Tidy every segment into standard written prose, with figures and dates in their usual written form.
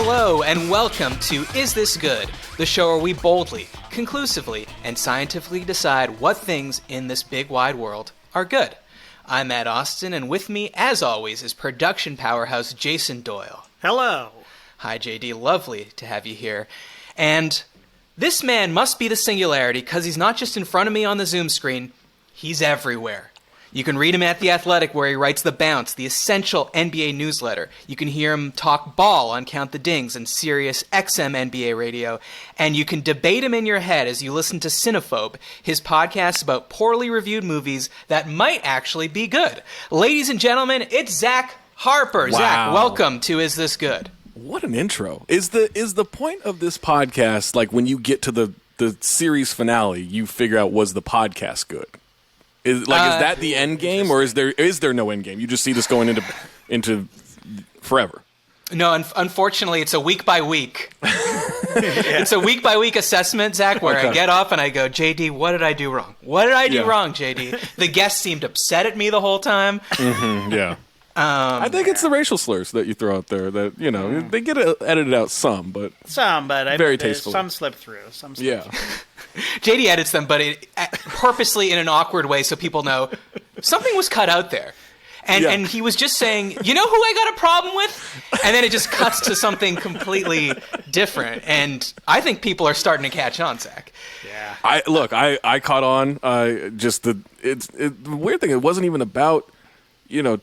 Hello and welcome to Is This Good? The show where we boldly, conclusively, and scientifically decide what things in this big wide world are good. I'm Matt Austin, and with me, as always, is production powerhouse Jason Doyle. Hello. Hi, JD. Lovely to have you here. And this man must be the singularity because he's not just in front of me on the Zoom screen, he's everywhere. You can read him at The Athletic where he writes The Bounce, the essential NBA newsletter. You can hear him talk ball on Count the Dings and Sirius XM NBA radio. And you can debate him in your head as you listen to Cinephobe, his podcast about poorly reviewed movies that might actually be good. Ladies and gentlemen, it's Zach Harper. Wow. Zach, welcome to Is This Good? What an intro. Is the point of this podcast, like when you get to the series finale, you figure out, was the podcast good? Is that the end game, or is there no end game? You just see this going into forever. No, unfortunately, it's a week by week. It's a week by week assessment, Zach, where I get up and I go, JD, what did I do wrong? What did I do wrong, JD? The guests seemed upset at me the whole time. Mm-hmm, yeah. I think it's the racial slurs that you throw out there that, they get edited out some, but very tastefully. Some slip through. JD edits them, but purposely in an awkward way so people know something was cut out there. And he was just saying, you know who I got a problem with? And then it just cuts to something completely different. And I think people are starting to catch on, Zach. Yeah. I caught on. The weird thing, it wasn't even about,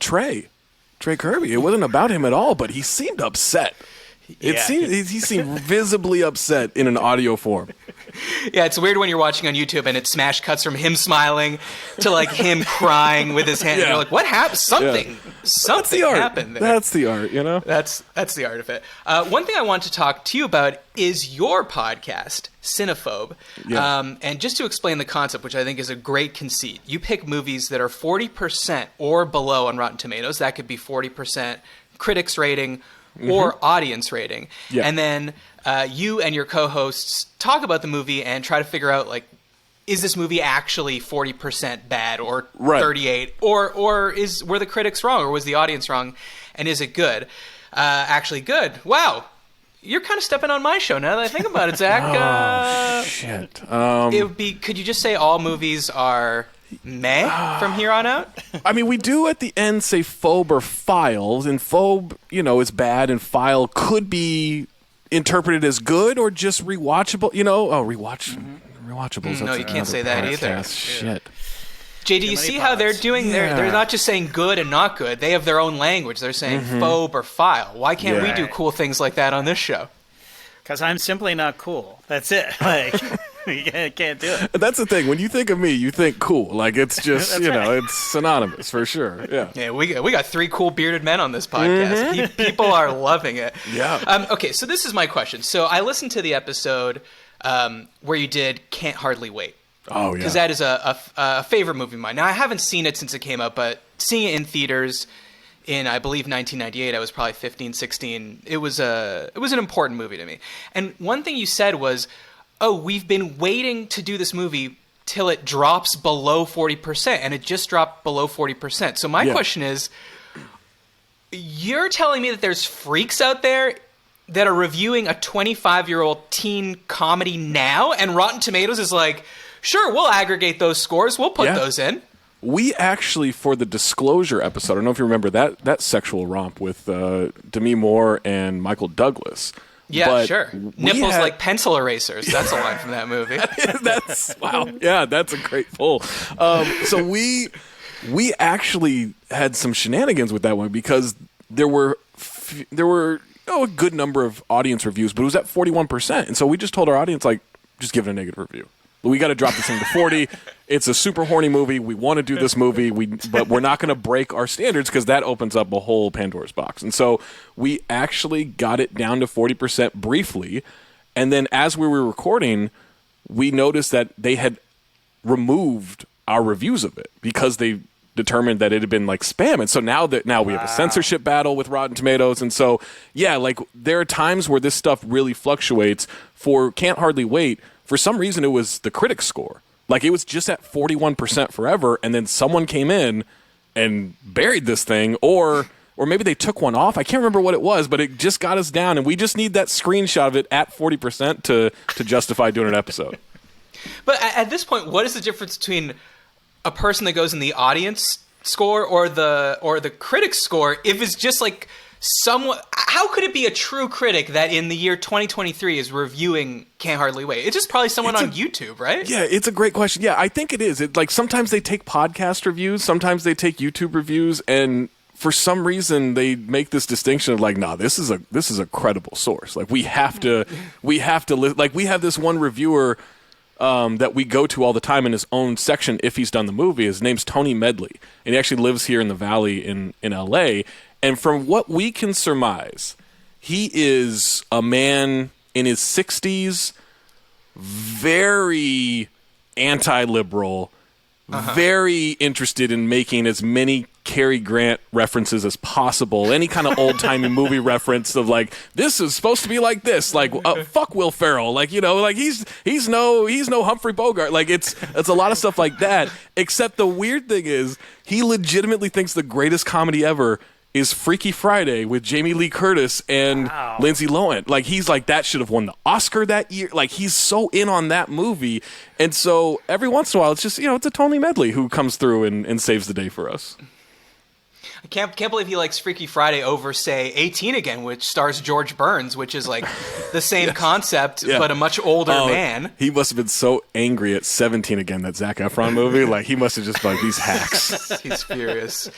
Trey Kirby. It wasn't about him at all, but he seemed upset. He seemed visibly upset in an audio form. Yeah, it's weird when you're watching on YouTube and it smash cuts from him smiling to like him crying with his hand. Yeah. And you're like, what happened? Something happened there. That's the art, That's the art of it. One thing I want to talk to you about is your podcast, Cinephobe. Yeah. And just to explain the concept, which I think is a great conceit, you pick movies that are 40% or below on Rotten Tomatoes. That could be 40% critics rating or audience rating. Yeah. And then you and your co-hosts talk about the movie and try to figure out, like, is this movie actually 40% bad or 38? Or were the critics wrong or was the audience wrong? And is it good? Actually good. Wow. You're kind of stepping on my show now that I think about it, Zach. Shit. It would be, could you just say all movies are meh from here on out? I mean, we do at the end say phobe or files, and phobe, is bad, and file could be interpreted as good or just rewatchable. Rewatchables. No, you can't say that either. Shit. JD, you see how they're doing? Yeah. They're not just saying good and not good. They have their own language. They're saying phobe or file. Why can't we do cool things like that on this show? Because I'm simply not cool. That's it. Like, you can't do it. That's the thing. When you think of me, you think cool. Like, it's just, it's synonymous for sure. Yeah. Yeah, we got three cool bearded men on this podcast. People are loving it. Yeah. Okay, so this is my question. So I listened to the episode where you did Can't Hardly Wait. Oh, yeah. Because that is a favorite movie of mine. Now, I haven't seen it since it came out, but seeing it in theaters in, I believe, 1998, I was probably 15, 16. It was an important movie to me. And one thing you said was, we've been waiting to do this movie till it drops below 40%, and it just dropped below 40%. So my question is, you're telling me that there's freaks out there that are reviewing a 25-year-old teen comedy now, and Rotten Tomatoes is like, sure, we'll aggregate those scores, we'll put those in. We actually, for the Disclosure episode, I don't know if you remember that sexual romp with Demi Moore and Michael Douglas. Yeah, sure. Nipples like pencil erasers. That's a line from that movie. Wow. Yeah, that's a great pull. So we actually had some shenanigans with that one because there were a good number of audience reviews, but it was at 41%. And so we just told our audience, like, just give it a negative review. We got to drop this thing to 40. It's a super horny movie. We want to do this movie, but we're not going to break our standards because that opens up a whole Pandora's box. And so we actually got it down to 40% briefly. And then as we were recording, we noticed that they had removed our reviews of it because they determined that it had been like spam. And so now we have a censorship battle with Rotten Tomatoes. And so, like, there are times where this stuff really fluctuates. For Can't Hardly Wait, for some reason, it was the critics score. Like, it was just at 41% forever, and then someone came in and buried this thing, or or maybe they took one off. I can't remember what it was, but it just got us down, and we just need that screenshot of it at 40% to justify doing an episode. But at this point, what is the difference between a person that goes in the audience score or the critic score if it's just like someone? How could it be a true critic that in the year 2023 is reviewing Can't Hardly Wait? It's just probably someone on YouTube, right? Yeah, it's a great question. Yeah, I think it is. Like sometimes they take podcast reviews, sometimes they take YouTube reviews, and for some reason they make this distinction of like, nah, this is a credible source. Like we have to like we have this one reviewer that we go to all the time in his own section if he's done the movie. His name's Tony Medley, and he actually lives here in the Valley in LA. And from what we can surmise, he is a man in his 60s, very anti-liberal, very interested in making as many Cary Grant references as possible. Any kind of old-timey movie reference of like, this is supposed to be like this, like fuck Will Ferrell, like, you know, like he's no Humphrey Bogart. Like it's a lot of stuff like that. Except the weird thing is, he legitimately thinks the greatest comedy ever is Freaky Friday with Jamie Lee Curtis and Lindsay Lohan. Like, he's like, that should have won the Oscar that year. Like, he's so in on that movie. And so every once in a while, it's just, you know, it's a Tony Medley who comes through and saves the day for us. I can't believe he likes Freaky Friday over, say, 18 Again, which stars George Burns, which is like the same concept, but a much older man. He must have been so angry at 17 Again, that Zac Efron movie. Like, he must have just been like, these hacks. He's furious.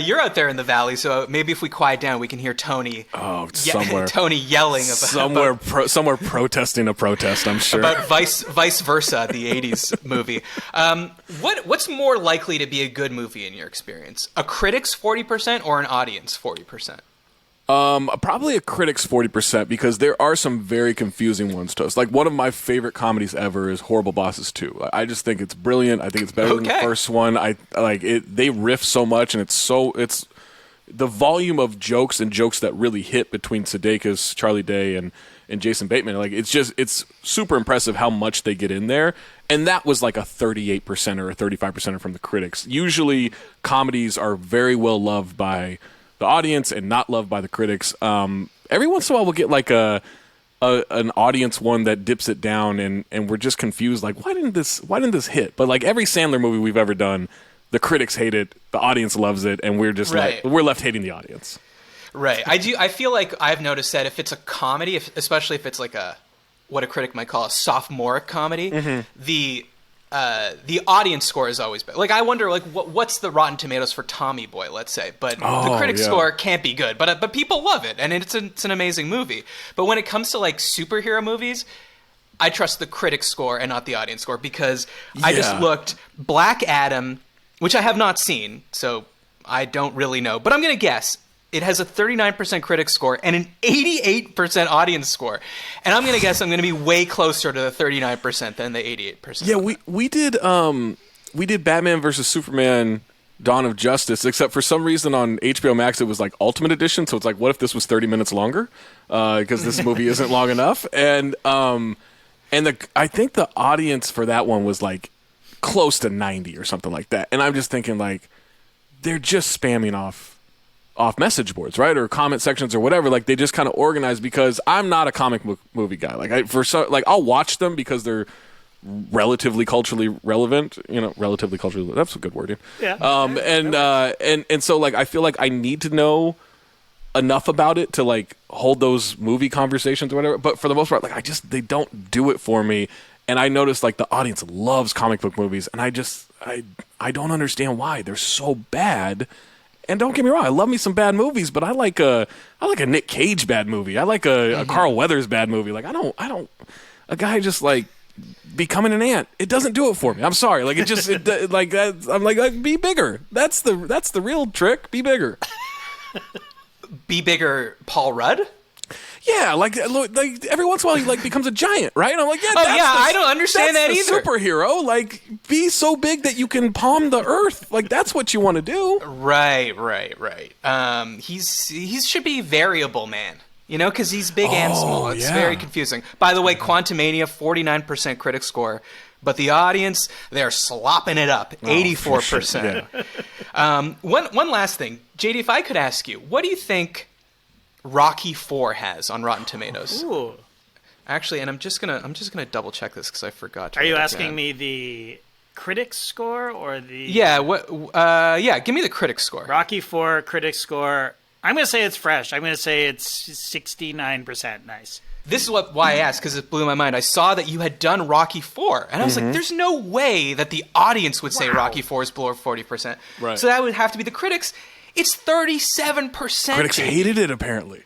You're out there in the Valley, so maybe if we quiet down, we can hear Tony. Somewhere. Tony yelling somewhere protesting a protest, I'm sure. About vice versa, the 80s movie. What's more likely to be a good movie in your experience? A critic's 40% or an audience 40%? Probably a critic's 40%, because there are some very confusing ones to us. Like, one of my favorite comedies ever is Horrible Bosses 2. I just think it's brilliant. I think it's better than the first one. I like it. They riff so much, and it's the volume of jokes and jokes that really hit between Sudeikis, Charlie Day, and Jason Bateman. Like, it's super impressive how much they get in there. And that was like a 38% or a 35% from the critics. Usually comedies are very well loved by the audience and not loved by the critics. Every once in a while we'll get like an audience one that dips it down, and we're just confused, like, why didn't this hit? But like every Sandler movie we've ever done, the critics hate it, the audience loves it, and we're just we're left hating the audience. Right. I feel like I've noticed that if it's a comedy, especially if it's like what a critic might call a sophomoric comedy, the audience score is always better. Like, I wonder, like, what's the Rotten Tomatoes for Tommy Boy, let's say, but the critic score can't be good, but people love it, and it's an amazing movie. But when it comes to like superhero movies, I trust the critic score and not the audience score, because I just looked Black Adam, which I have not seen, so I don't really know, but I'm gonna guess it has a 39% critic score and an 88% audience score. And I'm going to guess I'm going to be way closer to the 39% than the 88%. Yeah, we did Batman versus Superman Dawn of Justice, except for some reason on HBO Max it was like Ultimate Edition, so it's like, what if this was 30 minutes longer? Because this movie isn't long enough. And I think the audience for that one was like close to 90 or something like that. And I'm just thinking, like, they're just spamming off message boards, right, or comment sections or whatever. Like, they just kind of organize, because I'm not a comic book movie guy. Like, I'll watch them because they're relatively culturally relevant. You know, relatively culturally. That's a good word. Yeah. And so, like, I feel like I need to know enough about it to like hold those movie conversations or whatever. But for the most part, like, they don't do it for me. And I noticed, like, the audience loves comic book movies, and I don't understand why they're so bad. And don't get me wrong, I love me some bad movies, but I like a Nick Cage bad movie. I like a Carl Weathers bad movie. Like, I don't a guy just like becoming an ant. It doesn't do it for me. I'm sorry. Like, I'm like, be bigger. That's the real trick. Be bigger. Be bigger, Paul Rudd? Yeah, like every once in a while he like becomes a giant, right? And I'm like, I don't understand that either. Superhero, like, be so big that you can palm the earth. Like, that's what you want to do. Right. He should be variable, man. You know, because he's big and small. It's very confusing. By the way, Quantumania, 49% critic score. But the audience, they're slopping it up, 84%. Yeah. One last thing. JD, if I could ask you, what do you think Rocky IV has on Rotten Tomatoes? Ooh. Actually, and I'm just gonna double check this because I forgot to. Are you asking me the critic score or the... Yeah, give me the critic score. Rocky IV critic score... I'm going to say it's fresh. I'm going to say it's 69% nice. This is why I asked, because it blew my mind. I saw that you had done Rocky IV, and I was like, there's no way that the audience would say Rocky IV is below 40%. Right. So that would have to be the critics. It's 37%. Critics hated it, apparently.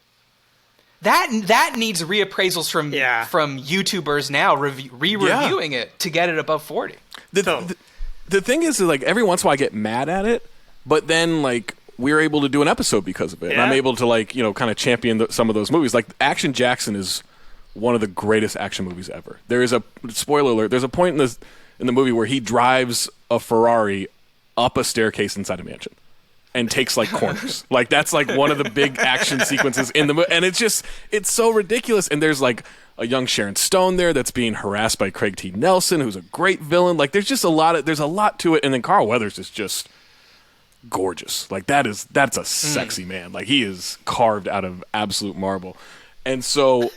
That needs reappraisals from YouTubers now re-reviewing it to get it above 40. The thing is, like, every once in a while I get mad at it, but then, like... we're able to do an episode because of it. And I'm able to, like, you know, kind of champion some of those movies. Like, Action Jackson is one of the greatest action movies ever. There is a, spoiler alert, there's a point in the movie where he drives a Ferrari up a staircase inside a mansion and takes, like, corners. Like, that's, like, one of the big action sequences in the movie. And it's just, it's so ridiculous. And there's, like, a young Sharon Stone there that's being harassed by Craig T. Nelson, who's a great villain. Like, there's just there's a lot to it. And then Carl Weathers is just... gorgeous. Like, that's a sexy man. Like, he is carved out of absolute marble. And so,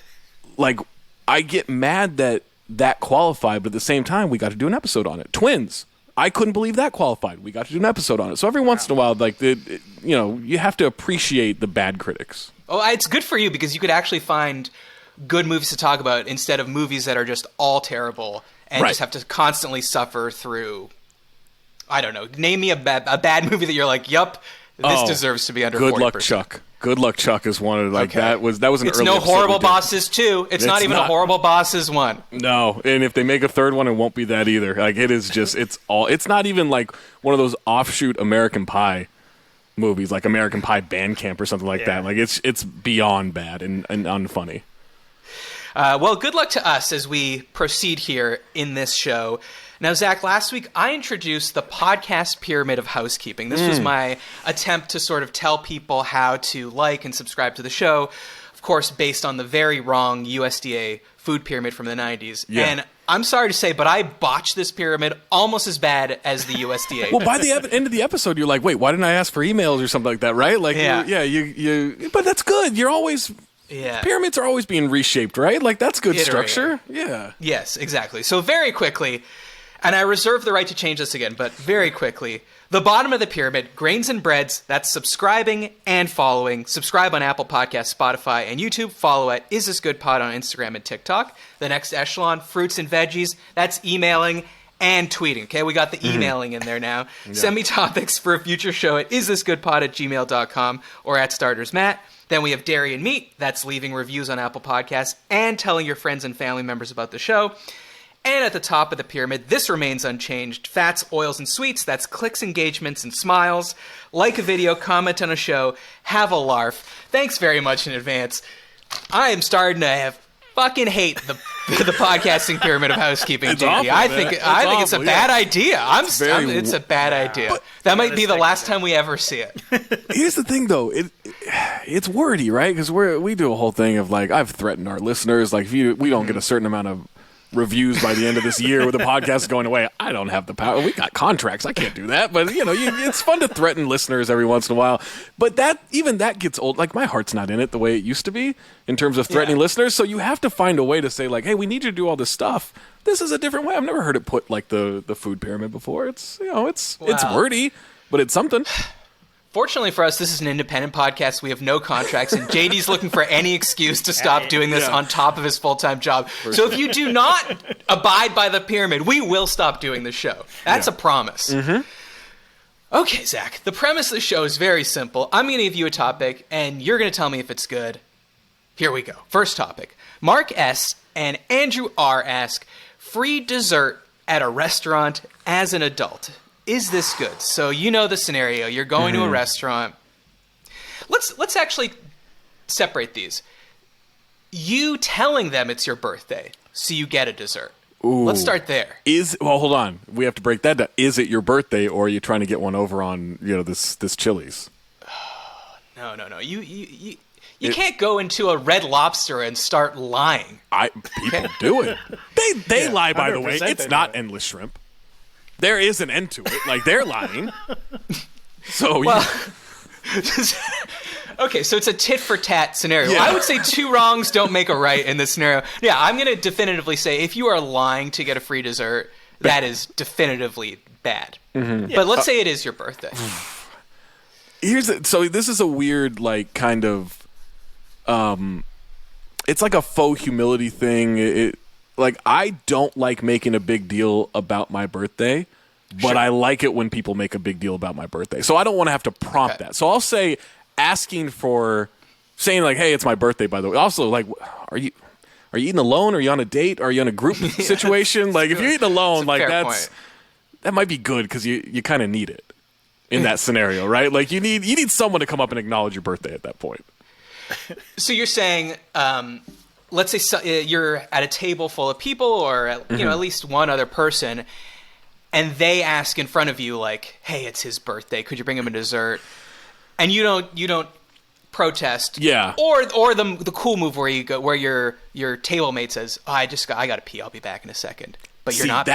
like, I get mad that qualified, but at the same time, we got to do an episode on it. Twins. I couldn't believe that qualified. We got to do an episode on it. So every once in a while, like, you know, you have to appreciate the bad critics. Oh, it's good for you because you could actually find good movies to talk about instead of movies that are just all terrible and just have to constantly suffer through... I don't know. Name me a bad movie that you're like, yup, this deserves to be under 40%. Good Luck Chuck. Good Luck Chuck is one of that was an it's early no episode Horrible Bosses 2. It's not even a Horrible Bosses 1. No, and if they make a third one, it won't be that either. Like, it is just it's not even like one of those offshoot American Pie movies, like American Pie Band Camp or something like that. Like, it's beyond bad and unfunny. Well, good luck to us as we proceed here in this show. Now, Zach, last week I introduced the podcast pyramid of housekeeping. This was my attempt to sort of tell people how to like and subscribe to the show, of course, based on the very wrong USDA food pyramid from the 90s. Yeah. And I'm sorry to say, but I botched this pyramid almost as bad as the USDA. Well, by the end of the episode, you're like, wait, why didn't I ask for emails or something like that, right? Like, you but that's good. You're always... Yeah. Pyramids are always being reshaped, right? Like, that's good structure. Yeah. Yes, exactly. So very quickly... and I reserve the right to change this again, but very quickly. The bottom of the pyramid, grains and breads, that's subscribing and following. Subscribe on Apple Podcasts, Spotify, and YouTube. Follow at Is This Good Pod on Instagram and TikTok. The next echelon, fruits and veggies, that's emailing and tweeting. Okay, we got the emailing in there now. Yeah. Send me topics for a future show at isthisgoodpod@gmail.com or at StartersMatt. Then we have dairy and meat. That's leaving reviews on Apple Podcasts and telling your friends and family members about the show. And at the top of the pyramid, this remains unchanged. Fats, oils, and sweets. That's clicks, engagements, and smiles. Like a video, comment on a show, have a larf. Thanks very much in advance. I am starting to fucking hate the podcasting pyramid of housekeeping, JD. Awful, I think it's a bad idea. It's a bad idea. That might be the last time we ever see it. Here's the thing, though. It's wordy, right? Because we do a whole thing of, like, I've threatened our listeners, like, if we don't get a certain amount of reviews by the end of this year with the podcast going away, I don't have the power. We got contracts. I can't do that. But, you know, it's fun to threaten listeners every once in a while. But that gets old. Like, my heart's not in it the way it used to be in terms of threatening listeners. So you have to find a way to say, like, hey, we need you to do all this stuff. This is a different way. I've never heard it put like the food pyramid before. It's, you know, it's wordy, but it's something. Fortunately for us, this is an independent podcast. We have no contracts, and JD's looking for any excuse to stop doing this on top of his full-time job. So if you do not abide by the pyramid, we will stop doing the show. That's a promise. Mm-hmm. Okay, Zach, the premise of the show is very simple. I'm going to give you a topic, and you're going to tell me if it's good. Here we go. First topic. Mark S. and Andrew R. ask, free dessert at a restaurant as an adult. Is this good? So you know the scenario. You're going to a restaurant. Let's actually separate these. You telling them it's your birthday, so you get a dessert. Ooh. Let's start there. Well, hold on. We have to break that down. Is it your birthday, or are you trying to get one over on this Chili's? No. You can't go into a Red Lobster and start lying. People do it. They lie, by the way. It's not endless shrimp. There is an end to it. Like, they're lying. So, okay, so it's a tit for tat scenario. Yeah. I would say 2 wrongs don't make a right in this scenario. Yeah, I'm going to definitively say if you are lying to get a free dessert, that is definitively bad. Mm-hmm. But let's say it is your birthday. So this is a weird, like, kind of, it's like a faux humility thing. Like, I don't like making a big deal about my birthday, but I like it when people make a big deal about my birthday. So I don't want to have to prompt that. So I'll say saying like, hey, it's my birthday, by the way. Also, like, are you eating alone? Are you on a date? Are you in a group situation? Like, if you're eating alone, like, that might be good because you kind of need it in that scenario, right? Like, you need someone to come up and acknowledge your birthday at that point. So you're saying, let's say you're at a table full of people, or at least one other person, and they ask in front of you, like, "Hey, it's his birthday. Could you bring him a dessert?" And you don't protest. Yeah. Or the cool move where your table mate says, "Oh, I got to pee. I'll be back in a second." But you're not.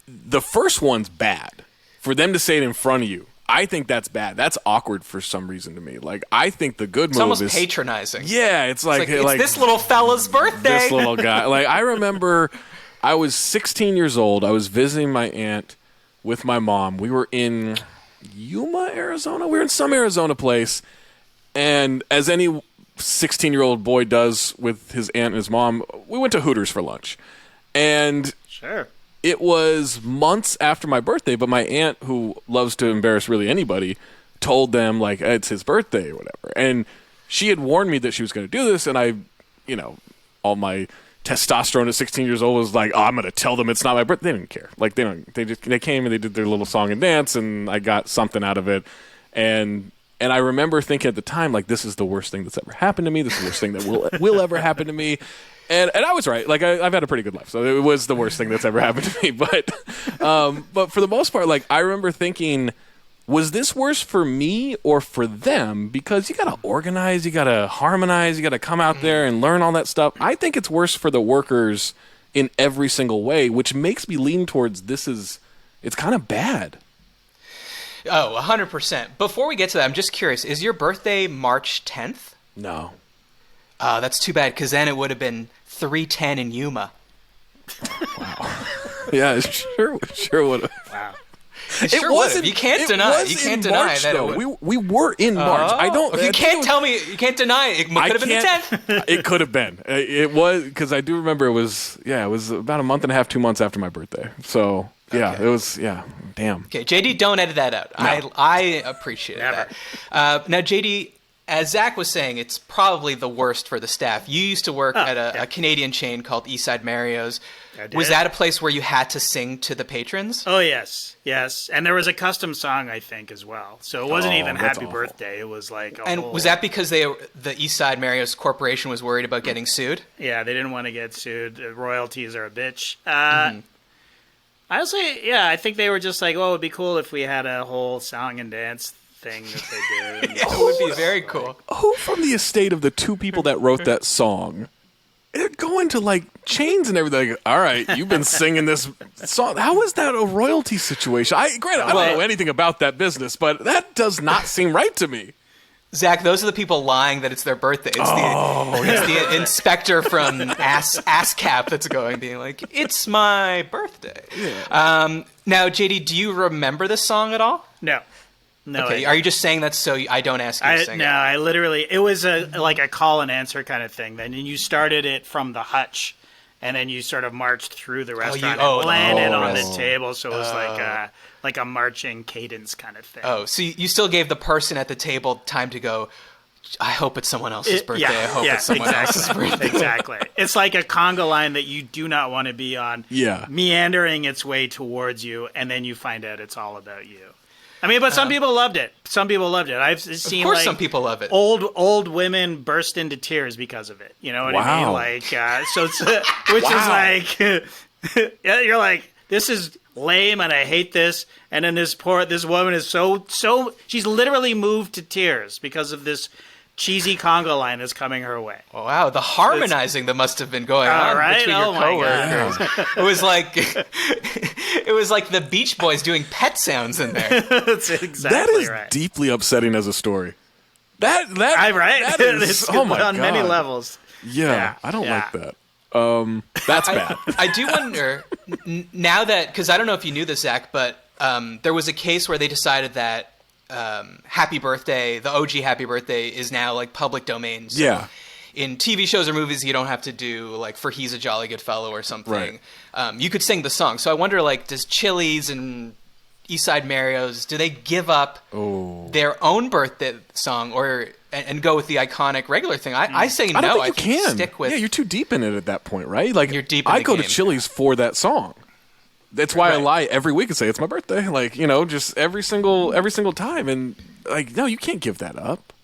The first one's bad. For them to say it in front of you, I think that's bad. That's awkward for some reason to me. Like, I think the good move is almost patronizing. Yeah, it's like it's this little fella's birthday. This little guy. Like, I remember I was 16 years old. I was visiting my aunt with my mom. We were in Yuma, Arizona. We were in some Arizona place. And as any 16-year-old boy does with his aunt and his mom, we went to Hooters for lunch. And sure. It was months after my birthday, but my aunt, who loves to embarrass really anybody, told them, like, it's his birthday or whatever. And she had warned me that she was going to do this, and I, all my testosterone at 16 years old was like, oh, I'm going to tell them it's not my birthday. They didn't care. Like, they came and they did their little song and dance, and I got something out of it. And I remember thinking at the time, like, this is the worst thing that's ever happened to me. This is the worst thing that will ever happen to me. And I was right. Like, I've had a pretty good life, so it was the worst thing that's ever happened to me. But for the most part, like, I remember thinking, was this worse for me or for them? Because you got to organize, you got to harmonize, you got to come out there and learn all that stuff. I think it's worse for the workers in every single way, which makes me lean towards it's kind of bad. Oh, 100%. Before we get to that, I'm just curious, is your birthday March 10th? No. That's too bad, because then it would have been 3:10 in Yuma. Wow. Yeah, sure would have. Wow. It wasn't. You can't deny. You can't deny March, that. Though. We were in March. I don't. You can't tell me. You can't deny it. It could have been the 10th. It could have been. It was, because I do remember it was. Yeah, it was about a month and a half, 2 months after my birthday. So yeah, it was. Yeah, damn. Okay, JD, don't edit that out. No. I appreciate that. Now, JD. As Zach was saying, it's probably the worst for the staff. You used to work at a Canadian chain called Eastside Mario's. Was that a place where you had to sing to the patrons? Oh, yes. And there was a custom song, I think, as well. So it wasn't even Happy Birthday. It was like was that because the Eastside Mario's corporation was worried about getting sued? Yeah, they didn't want to get sued. The royalties are a bitch. Honestly, I think they were just like, well, it would be cool if we had a whole song and dance thing that they do. It would be very cool. Who from the estate of the two people that wrote that song, they're going to, like, chains and everything. Like, all right, you've been singing this song. How is that a royalty situation? Granted, I don't know anything about that business, but that does not seem right to me. Zach, those are the people lying that it's their birthday. It's the inspector from ASCAP that's going, being like, it's my birthday. Yeah. Now, JD, do you remember this song at all? No. Okay, are you just saying that so I don't ask you to sing it? No, I literally, it was like a call and answer kind of thing. Then you started it from the hutch, and then you sort of marched through the restaurant and landed on the table. So it was like a marching cadence kind of thing. Oh, so you still gave the person at the table time to go, I hope it's someone else's birthday. I hope it's someone else's birthday. Exactly. It's like a conga line that you do not want to be on, meandering its way towards you, and then you find out it's all about you. I mean, but some people loved it. I've seen, of course, like, some people love it. Old women burst into tears because of it. You know what I mean? Like, so it's, which is like, you're like, this is lame, and I hate this. And then this woman is so she's literally moved to tears because of this cheesy conga line that's coming her way. Oh, wow, the harmonizing that must have been going on between your coworkers. It was like the Beach Boys doing pet sounds in there. That's exactly that is right. deeply upsetting as a story. Right? That is, it's oh my on God. many levels. Yeah, I don't like that. That's bad. I do wonder now that, because I don't know if you knew this, Zach, but there was a case where they decided that Happy Birthday, the OG Happy Birthday, is now like public domain. So Yeah. in TV shows or movies, you don't have to do like For He's a Jolly Good Fellow or something. Right. You could sing the song. So I wonder, like, does Chili's and Eastside Mario's, do they give up their own birthday song and go with the iconic regular thing? I say no. I don't think you can. Stick with. Yeah, you're too deep in it at that point, right? Like, You're deep in I the go game. to Chili's for that song. That's why I Right. lie every week and say it's my birthday. Like, just every single time. And like, no, you can't give that up.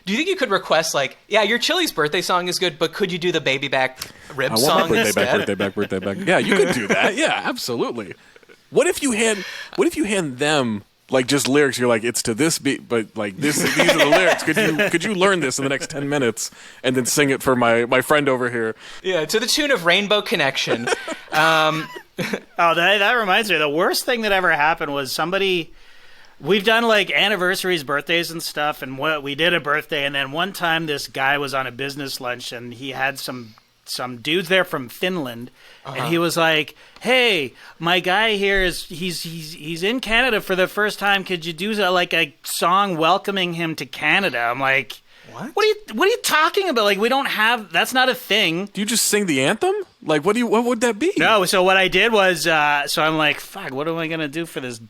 Do you think you could request, like, yeah, your Chili's birthday song is good, but could you do the Baby Back Rib I want song my birthday instead? back, birthday back. Yeah, you could do that. Yeah, absolutely. What if you hand them like just lyrics? You're like, it's to this beat, but like these are the lyrics. Could you learn this in the next 10 minutes and then sing it for my friend over here? Yeah, to the tune of Rainbow Connection. That reminds me. The worst thing that ever happened was somebody. We've done like anniversaries, birthdays, and stuff, and we did a birthday, and then one time this guy was on a business lunch, and he had some dudes there from Finland, and he was like, "Hey, my guy here he's in Canada for the first time. Could you do a song welcoming him to Canada?" I'm like, What are you talking about? Like, we don't have. That's not a thing. Do you just sing the anthem? Like, what would that be? No. So what I did was, so I'm like, fuck. What am I gonna do for this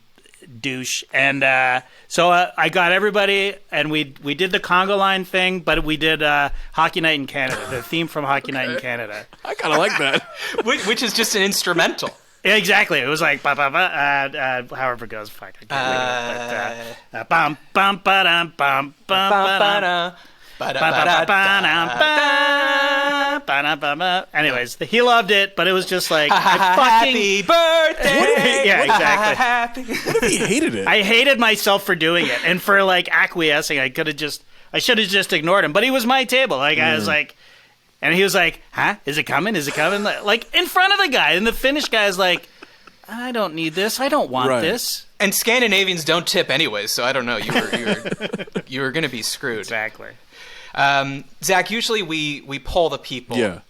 douche? And so I got everybody, and we did the conga line thing, but we did Hockey Night in Canada, the theme from Hockey Night in Canada. I kind of like that. Which is just an instrumental. Yeah, exactly. It was like however it goes. Fuck. I can't bum bum ba dum bum bum ba dum. Anyways, he loved it, but it was just like happy birthday. Yeah, exactly. What if he hated it? I hated myself for doing it and for like acquiescing. I should have just ignored him. But he was my table. Like I was like, and he was like, "Huh? Is it coming? Is it coming?" Like in front of the guy, and the Finnish guy's like, "I don't need this. I don't want this." And Scandinavians don't tip anyways, so I don't know. You were going to be screwed. Exactly. Zach, usually we poll the people. Yeah.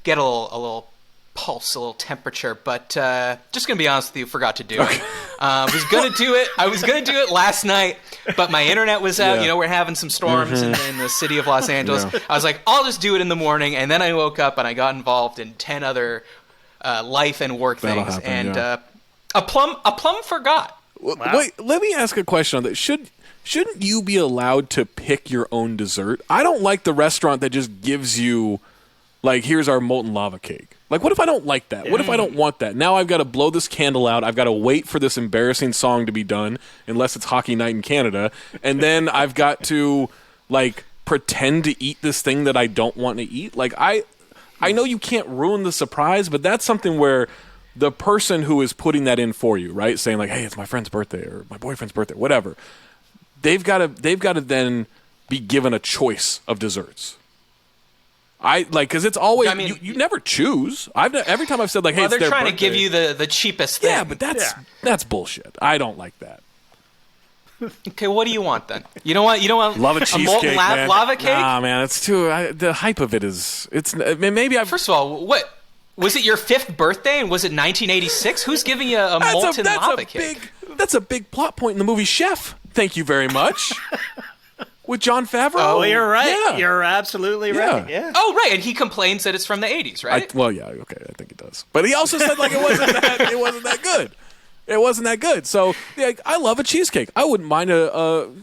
Get a little pulse, a little temperature, but just gonna be honest with you, forgot to do it. I was gonna do it last night, but my internet was out. Yeah. You know, we're having some storms in the city of Los Angeles. Yeah. I was like, I'll just do it in the morning, and then I woke up and I got involved in 10 other life and work That'll things, happen, and yeah. a plum forgot. Wow. Wait, let me ask a question on that. Shouldn't you be allowed to pick your own dessert? I don't like the restaurant that just gives you, like, here's our molten lava cake. Like, what if I don't like that? What if I don't want that? Now I've got to blow this candle out. I've got to wait for this embarrassing song to be done, unless it's Hockey Night in Canada. And then I've got to, like, pretend to eat this thing that I don't want to eat. Like, I know you can't ruin the surprise, but that's something where the person who is putting that in for you, right, saying, like, hey, it's my friend's birthday or my boyfriend's birthday, whatever, they've got to then be given a choice of desserts. Because it's always, I mean, you never choose. Every time I've said, like, hey, Well, it's they're their trying birthday, to give you the cheapest thing. yeah, but that's bullshit. I don't like that. Okay, what do you want then? You don't want Love a molten cheesecake, man. lava cake? Nah, man, it's too. The hype of it is. Maybe I. First of all, what was it your 5th birthday, and was it 1986? Who's giving you a molten lava cake? That's a big plot point in the movie Chef. Thank you very much. With Jon Favreau. Oh, you're right. Yeah. You're absolutely right. Yeah. Oh, right, and he complains that it's from the 80s, right? Well, yeah, okay, I think it does. But he also said, like, it wasn't that good. It wasn't that good. So, yeah, I love a cheesecake. I wouldn't mind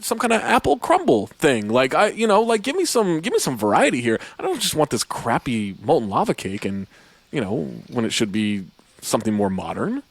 some kind of apple crumble thing. Like, give me some variety here. I don't just want this crappy molten lava cake, and when it should be something more modern.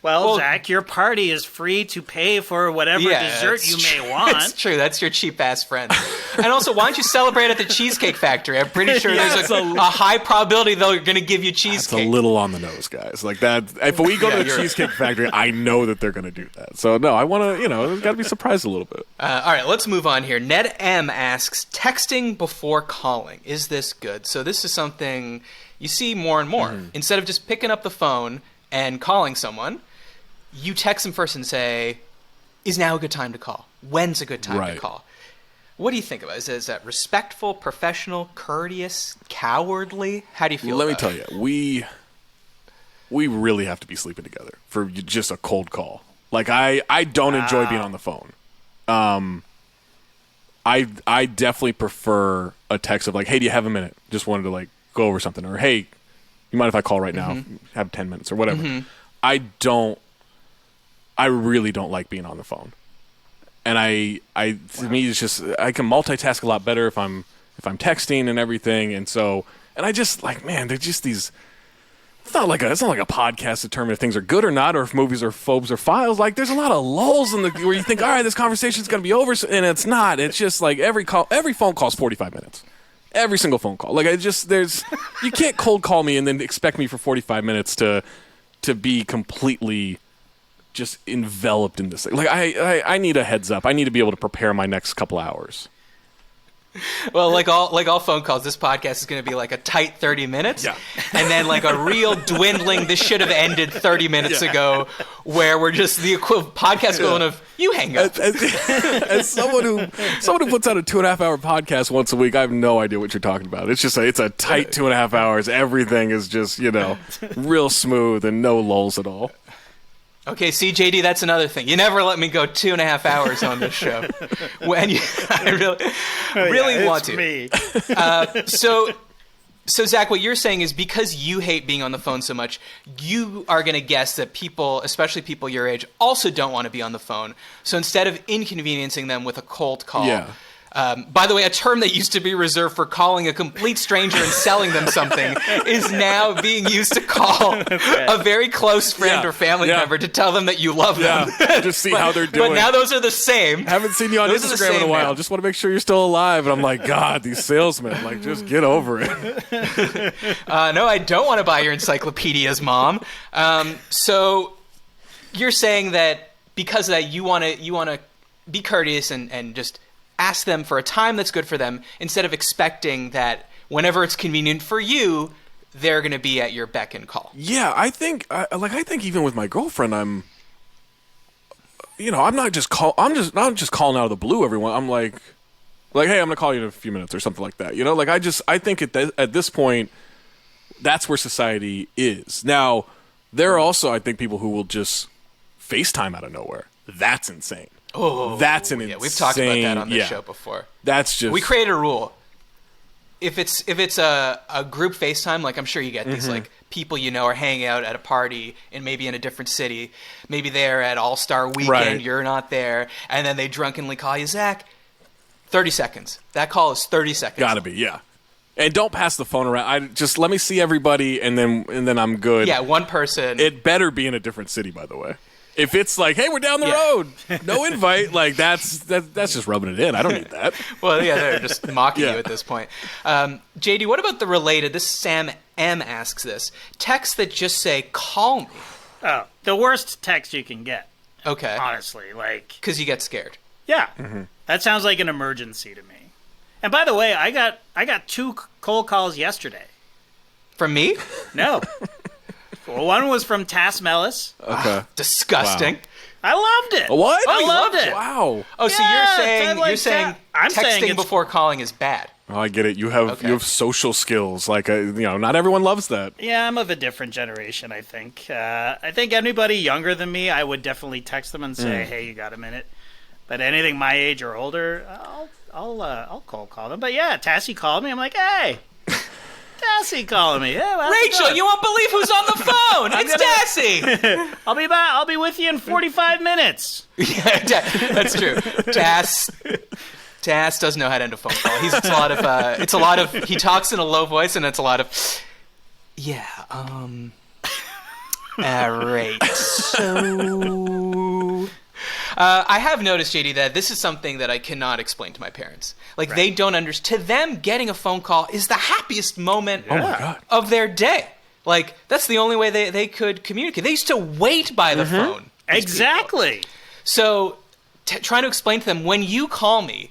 Well, Zach, your party is free to pay for whatever dessert you may want. That's true. That's your cheap-ass friend. And also, why don't you celebrate at the Cheesecake Factory? I'm pretty sure there's a high probability they're going to give you cheesecake. It's a little on the nose, guys. Like that. If we go to the Cheesecake Factory, I know that they're going to do that. So, no, I want to, got to be surprised a little bit. All right, let's move on here. Ned M asks, texting before calling. Is this good? So this is something you see more and more. Instead of just picking up the phone and calling someone, you text them first and say, is now a good time to call? When's a good time to call? What do you think about it? Is that respectful, professional, courteous, cowardly? How do you feel Let me about tell you, we really have to be sleeping together for just a cold call. Like, I don't enjoy being on the phone. I definitely prefer a text of like, hey, do you have a minute? Just wanted to like go over something. Or, hey, you mind if I call right now? Have 10 minutes or whatever. I really don't like being on the phone. And to me, it's just, I can multitask a lot better if I'm texting and everything. And so, and I just like, man, they're just these, it's not like a podcast to determine if things are good or not, or if movies are phobes or files. Like, there's a lot of lulls where you think, all right, this conversation's going to be over. And it's not. It's just like every phone call's 45 minutes. Every single phone call. Like, you can't cold call me and then expect me for 45 minutes to be completely just enveloped in this thing. Like, I need a heads up. I need to be able to prepare my next couple hours. Well, like all phone calls, this podcast is going to be like a tight 30 minutes. Yeah. And then like a real dwindling, this should have ended 30 minutes ago, where we're just the podcast equivalent of, you hang up. As someone who puts out a 2.5 hour podcast once a week, I have no idea what you're talking about. It's just it's a tight 2.5 hours. Everything is just, real smooth and no lulls at all. Okay, see, JD, that's another thing. You never let me go 2.5 hours on this show. I really want to. Me. So Zach, what you're saying is because you hate being on the phone so much, you are going to guess that people, especially people your age, also don't want to be on the phone. So instead of inconveniencing them with a cold call, by the way, a term that used to be reserved for calling a complete stranger and selling them something is now being used to call a very close friend or family member to tell them that you love them. Just see how they're doing. But now those are the same. Haven't seen you on Instagram in a while. Just want to make sure you're still alive. And I'm like, God, these salesmen, like, just get over it. No, I don't want to buy your encyclopedias, Mom. So you're saying that because of that, you want to be courteous and just ask them for a time that's good for them instead of expecting that whenever it's convenient for you, they're going to be at your beck and call. Yeah, I think even with my girlfriend, I'm not just calling out of the blue. Everyone, I'm like, hey, I'm going to call you in a few minutes or something like that. I think at this point, that's where society is. Now, there are also, I think, people who will just FaceTime out of nowhere. That's insane. Oh, that's an insane. Yeah, we've talked about that on this show before. That's just, we created a rule. If it's a group FaceTime, like I'm sure you get these like people are hanging out at a party and maybe in a different city, maybe they're at All-Star Weekend, you're not there, and then they drunkenly call you, Zach. 30 seconds. That call is 30 seconds. Gotta be, yeah. And don't pass the phone around. Just let me see everybody, and then I'm good. Yeah, one person. It better be in a different city, by the way. If it's like, hey, we're down the road, no invite, like that's just rubbing it in. I don't need that. Well, yeah, they're just mocking you at this point. JD, what about the related? This Sam M asks this. Texts that just say, call me. Oh, the worst text you can get. Okay. Honestly, like. Because you get scared. Yeah. That sounds like an emergency to me. And by the way, I got 2 cold calls yesterday. From me? No. Well, one was from Tass Mellis. Okay. Disgusting. Wow. I loved it. What? I loved it. Wow. Oh, so you're saying texting before calling is bad. Oh, I get it. You have social skills. Like, not everyone loves that. Yeah, I'm of a different generation, I think. I think anybody younger than me, I would definitely text them and say, hey, you got a minute? But anything my age or older, I'll cold call them. But yeah, Tassie called me. I'm like, hey. Tassie calling me. Yeah, Rachel, you won't believe who's on the phone. It's Tassie. I'll be back. I'll be with you in 45 minutes. Yeah, that's true. Tass doesn't know how to end a phone call. He talks in a low voice, and it's a lot of, yeah, Right. So... I have noticed, JD, that this is something that I cannot explain to my parents. Like, they don't understand. To them, getting a phone call is the happiest moment of their day. Like, that's the only way they could communicate. They used to wait by the phone. Exactly. People. So, trying to explain to them, when you call me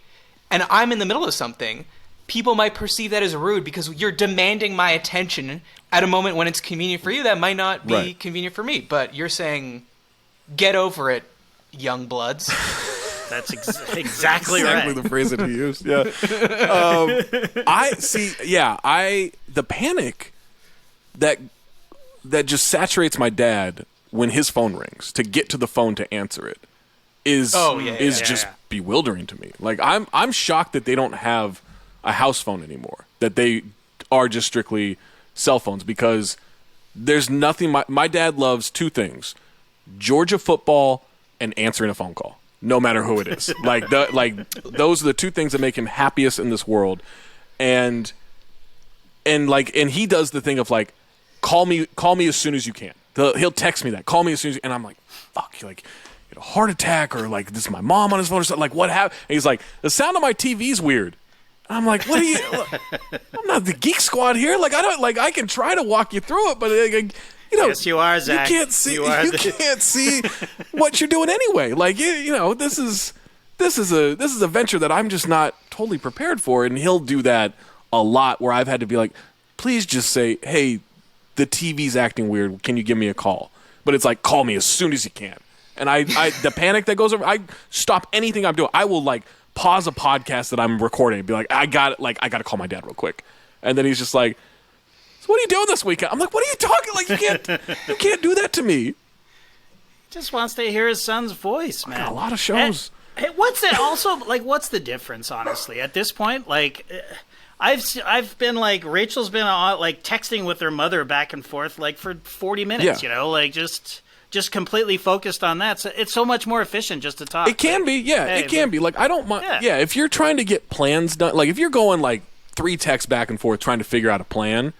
and I'm in the middle of something, people might perceive that as rude because you're demanding my attention at a moment when it's convenient for you. That might not be convenient for me. But you're saying, get over it, young bloods. That's exactly right. Exactly the phrase that he used. Yeah. I see. Yeah. The panic that just saturates my dad when his phone rings to get to the phone to answer it is just bewildering to me. Like I'm shocked that they don't have a house phone anymore. That they are just strictly cell phones, because there's nothing. My dad loves two things: Georgia football and answering a phone call, no matter who it is. like those are the two things that make him happiest in this world. And he does the thing of like, call me as soon as you can. He'll text me that, call me as soon as you, and I'm like, fuck, you like, you know, heart attack, or like, this is my mom on his phone or something. Like, what happened? And he's like, the sound of my TV's weird. And I'm like, what are you? I'm not the Geek Squad here. Like, I can try to walk you through it, but you know, yes, you are, Zach. You can't see. You can't see what you're doing anyway. Like, you know, this is a venture that I'm just not totally prepared for, and he'll do that a lot. Where I've had to be like, please just say, hey, the TV's acting weird. Can you give me a call? But it's like, call me as soon as you can. And I the panic that goes over, I stop anything I'm doing. I will like pause a podcast that I'm recording and be like, I got to call my dad real quick. And then he's just like, so what are you doing this weekend? I'm like, what are you talking? Like, you can't do that to me. Just wants to hear his son's voice, man. I got a lot of shows. And what's it also like? What's the difference, honestly, at this point? Like, I've been like, Rachel's been like texting with her mother back and forth like for 40 minutes. You know, like just completely focused on that. So it's so much more efficient just to talk. It can be, yeah. It can be. Like, I don't mind. Yeah, if you're trying to get plans done, like if you're going like 3 texts back and forth trying to figure out a plan,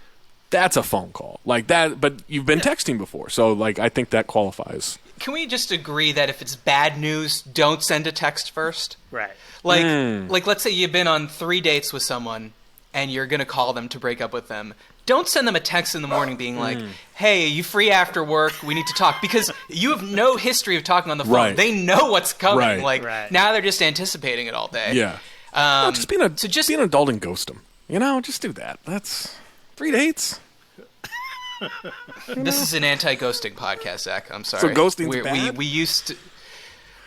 that's a phone call. Like that, but you've been texting before, so like I think that qualifies. Can we just agree that if it's bad news, don't send a text first? Right. Like let's say you've been on 3 dates with someone and you're going to call them to break up with them. Don't send them a text in the morning being like, hey, are you free after work? We need to talk. Because you have no history of talking on the phone. Right. They know what's coming. Right. Now they're just anticipating it all day. Yeah. No, just be an adult and ghost them. You know, just do that. That's 3 dates. This is an anti-ghosting podcast, Zach. I'm sorry. So ghosting's bad? We used to...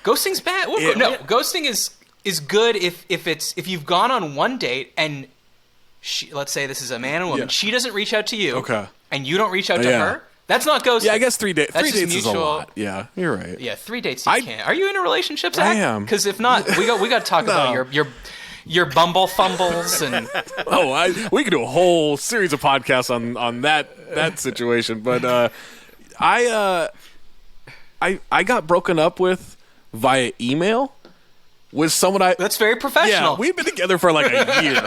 Ghosting's bad? Well, no, ghosting is good if you've gone on one date and let's say this is a man and woman. Yeah. She doesn't reach out to you. Okay. And you don't reach out to her. That's not ghosting. Yeah, I guess 3 dates. 3 dates is a lot. Yeah, you're right. Yeah, 3 dates you can't. Are you in a relationship, Zach? I am. Because if not, we got to talk about your bumble fumbles and. We could do a whole series of podcasts on that situation. But I got broken up with via email with someone That's very professional. Yeah, we've been together for like a year.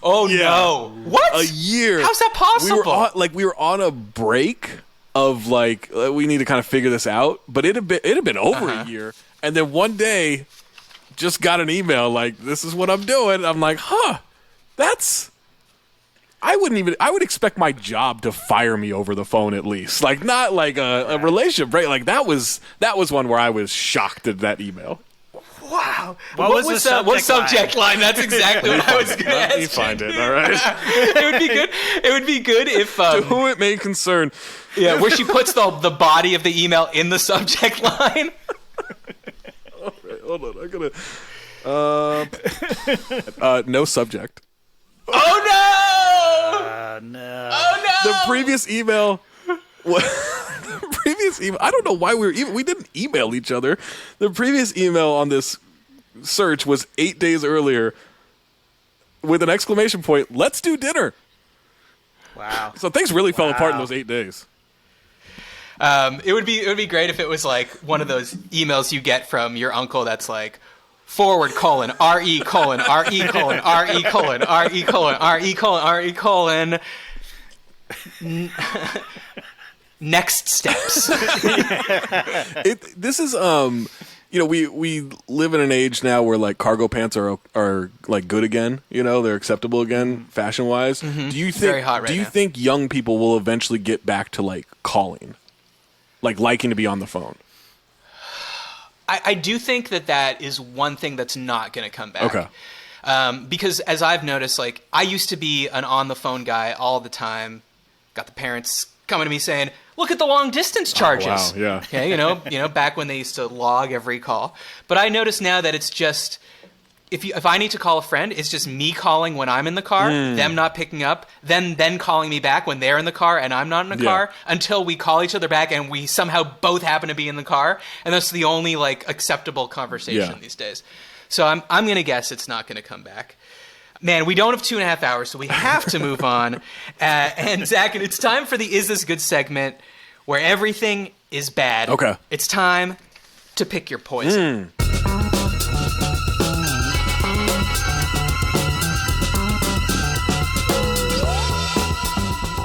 Oh no! What? A year? How's that possible? We were on a break of like we need to kind of figure this out, but it had been over a year, and then one day, just got an email like, "This is what I'm doing." I'm like, that's. I would expect my job to fire me over the phone at least, like not like a relationship break. Like that was one where I was shocked at that email. Wow. What was subject line? That's exactly what I was going to ask. Let me find it, all right? It would be good if... to whom it may concern. Yeah, where she puts the body of the email in the subject line. All right, hold on. I gotta... no subject. Oh, no! No. Oh, no! The previous email... I don't know why we didn't email each other. The previous email on this search was 8 days earlier with an exclamation point, "Let's do dinner." Wow. So things really fell apart in those 8 days. It would be great if it was like one of those emails you get from your uncle that's like /RE: RE: Next steps. This is we live in an age now where like cargo pants are like good again. They're acceptable again, fashion wise. Mm-hmm. Do you think? Very hot right now. Think young people will eventually get back to like calling, like liking to be on the phone? I do think that is one thing that's not going to come back. Okay. Because as I've noticed, like I used to be an on the phone guy all the time. Got the parents coming to me saying, "Look at the long distance charges." Oh, wow, yeah. Okay, back when they used to log every call. But I notice now that it's just if I need to call a friend, it's just me calling when I'm in the car, them not picking up, then calling me back when they're in the car and I'm not in the car, until we call each other back and we somehow both happen to be in the car, and that's the only like acceptable conversation these days. So I'm going to guess it's not going to come back. Man, we don't have 2.5 hours, so we have to move on. And Zach, it's time for the Is This Good segment where everything is bad. Okay. It's time to pick your poison.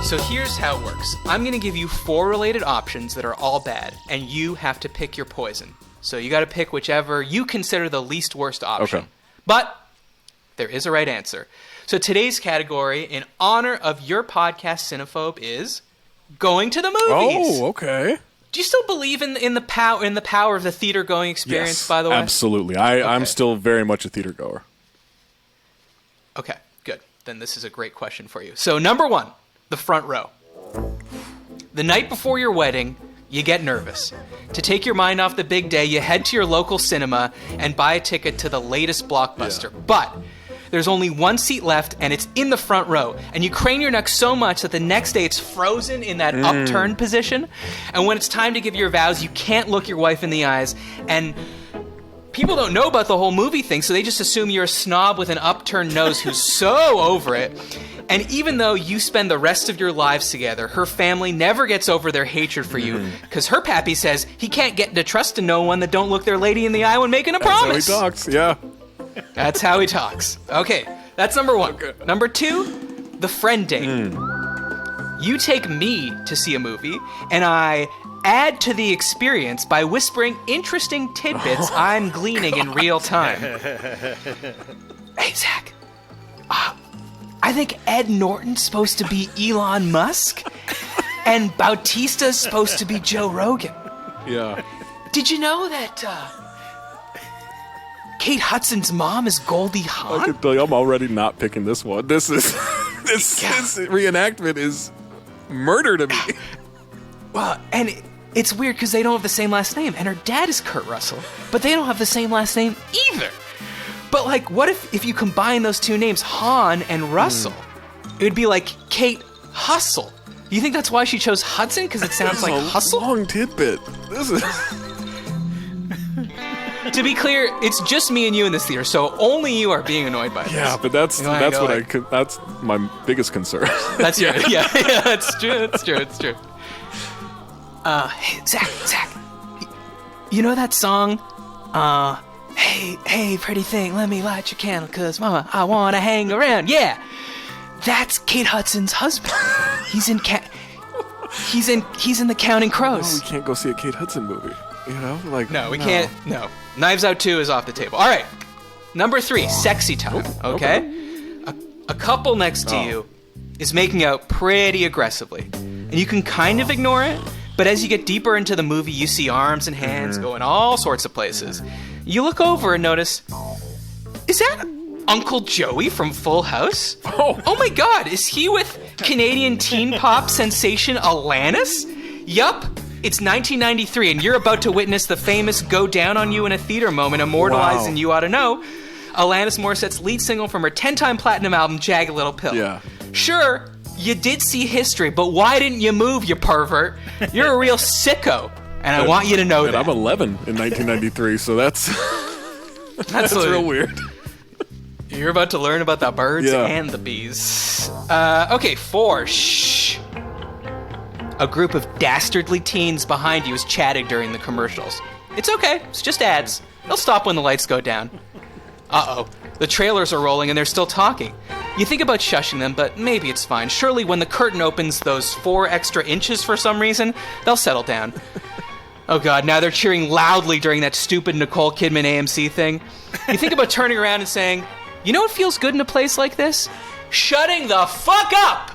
So here's how it works. I'm going to give you 4 related options that are all bad, and you have to pick your poison. So you got to pick whichever you consider the least worst option. Okay. But there is a right answer. So today's category, in honor of your podcast, Cinephobe, is going to the movies. Oh, okay. Do you still believe in the power of the theater-going experience, Yes, by the way? Absolutely. I'm still very much a theater goer. Okay, good. Then this is a great question for you. So number 1, the front row. The night before your wedding, you get nervous. To take your mind off the big day, you head to your local cinema and buy a ticket to the latest blockbuster. Yeah. But there's only one seat left, and it's in the front row. And you crane your neck so much that the next day it's frozen in that upturned position. And when it's time to give your vows, you can't look your wife in the eyes. And people don't know about the whole movie thing, so they just assume you're a snob with an upturned nose who's so over it. And even though you spend the rest of your lives together, her family never gets over their hatred for you, because her pappy says he can't get into trust to no one that don't look their lady in the eye when making a promise. That's how he talks, yeah. That's how he talks. Okay, that's number 1. Okay. Number 2, the friend date. You take me to see a movie, and I add to the experience by whispering interesting tidbits I'm gleaning in real time. Hey, Zach. I think Ed Norton's supposed to be Elon Musk, and Bautista's supposed to be Joe Rogan. Yeah. Did you know that Kate Hudson's mom is Goldie Hawn? I can tell you, I'm already not picking this one. This reenactment is murder to me. Well, and it's weird because they don't have the same last name, and her dad is Kurt Russell, but they don't have the same last name either. But, like, what if you combine those two names, Hahn and Russell? It would be like Kate Hustle. You think that's why she chose Hudson? Because it sounds like hustle? Long tidbit. This is... To be clear, it's just me and you in this theater, so only you are being annoyed by this. Yeah, but that's my biggest concern. That's yeah, that's true. Hey, Zach, you know that song? Hey, pretty thing, let me light your candle, 'cause mama, I wanna hang around. Yeah, that's Kate Hudson's husband. He's in the Counting Crows. No, we can't go see a Kate Hudson movie. No, we can't. No, Knives Out 2 is off the table. All right, number 3, sexy time. Okay. A couple next to you is making out pretty aggressively, and you can kind of ignore it. But as you get deeper into the movie, you see arms and hands going all sorts of places. You look over and notice, is that Uncle Joey from Full House? Oh my God, is he with Canadian teen pop sensation Alanis? Yup, it's 1993 and you're about to witness the famous Go Down on You in a Theater moment immortalizing You Ought to Know, Alanis Morissette's lead single from her 10-time platinum album, Jagged Little Pill. Yeah. Sure, you did see history, but why didn't you move, you pervert? You're a real sicko, and I want you to know that. I'm 11 in 1993, so that's real weird. You're about to learn about the birds and the bees. Okay, 4. Shh. A group of dastardly teens behind you is chatting during the commercials. It's okay. It's just ads. They'll stop when the lights go down. Uh-oh. The trailers are rolling and they're still talking. You think about shushing them, but maybe it's fine. Surely when the curtain opens those 4 extra inches for some reason, they'll settle down. Oh God, now they're cheering loudly during that stupid Nicole Kidman AMC thing. You think about turning around and saying, you know what feels good in a place like this? Shutting the fuck up!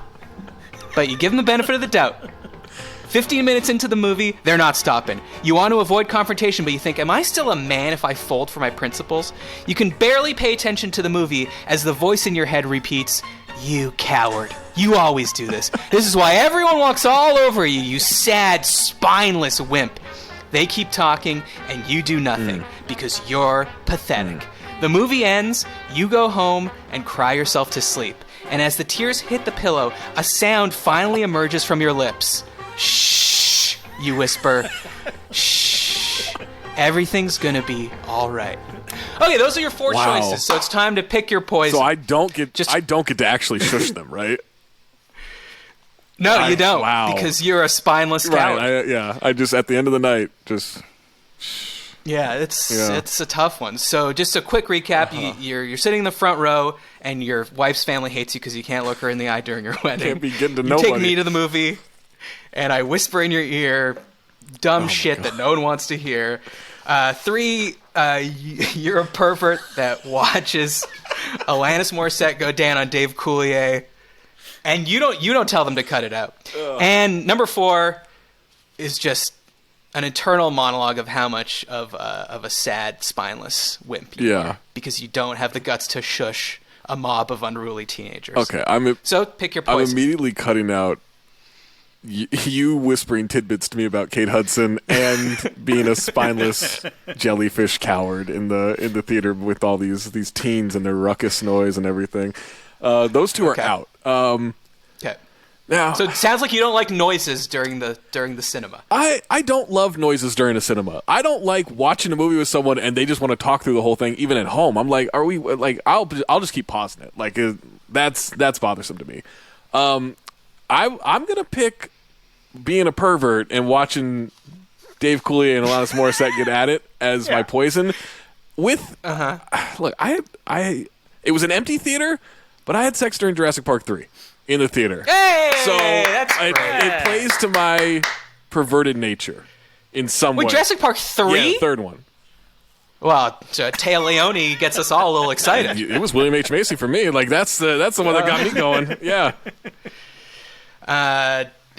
But you give them the benefit of the doubt. 15 minutes into the movie, they're not stopping. You want to avoid confrontation, but you think, am I still a man if I fold for my principles? You can barely pay attention to the movie as the voice in your head repeats, you coward. You always do this. This is why everyone walks all over you, you sad, spineless wimp. They keep talking, and you do nothing, because you're pathetic. The movie ends, you go home, and cry yourself to sleep. And as the tears hit the pillow, a sound finally emerges from your lips. Shh, you whisper. Shh. Everything's gonna be all right. Okay, those are your 4 choices. So it's time to pick your poison. So I don't get to actually shush them, right? No, you don't. Wow. Because you're a spineless coward. Right. I just at the end of the night just. Yeah, it's a tough one. So just a quick recap: you're sitting in the front row, and your wife's family hates you because you can't look her in the eye during your wedding. Can't be getting to you nobody. Take me to the movie, and I whisper in your ear dumb shit that no one wants to hear. 3, you're a pervert that watches Alanis Morissette go down on Dave Coulier, and you don't tell them to cut it out. And number 4 is just an internal monologue of how much of a sad, spineless wimp you are, because you don't have the guts to shush a mob of unruly teenagers. Okay, so pick your poison. I'm immediately cutting out you whispering tidbits to me about Kate Hudson and being a spineless jellyfish coward in the theater with all these teens and their ruckus noise and everything. Those 2 are out. Okay. Now, so it sounds like you don't like noises during the cinema. I don't love noises during a cinema. I don't like watching a movie with someone and they just want to talk through the whole thing, even at home. I'm like, are we like? I'll just keep pausing it. Like that's bothersome to me. I'm gonna pick being a pervert and watching Dave Coulier and Alanis Morissette get at it as my poison. With look, it was an empty theater, but I had sex during Jurassic Park 3 in the theater. Hey, so that's it plays to my perverted nature in some way. Wait, Jurassic Park 3? Yeah, the 3rd one. Well, Taya Leone gets us all a little excited. It was William H. Macy for me. Like that's the one that got me going. Yeah.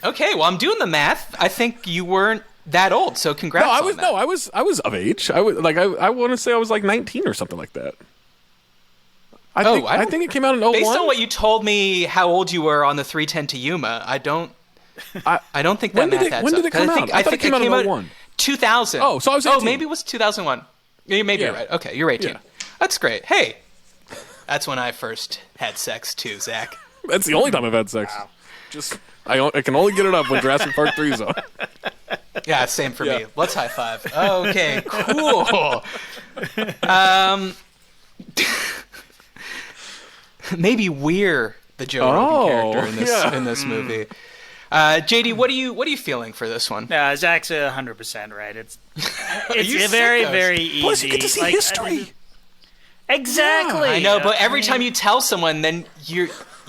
Okay, well, I'm doing the math. I think you weren't that old, so congrats. I was of age. I want to say I was like 19 or something like that. I think it came out in 01. Based on what you told me, how old you were on the 310 to Yuma, I don't think that math adds up. When did it come out? I thought it came out in 01. 2000. Oh, so I was 18. Oh, maybe it was 2001. Maybe you're right. Okay, you're 18. Yeah. That's great. Hey, that's when I first had sex too, Zach. That's the only time I've had sex. Wow. I can only get it up when Jurassic Park 3's on. Yeah, same for me. Let's high five. Okay, cool. Maybe we're the Joe Rogan character in this movie. JD, what are you feeling for this one? Zach's 100% right. It's very, very easy. Plus, you get to see history. Exactly. I know, but every time you tell someone, then you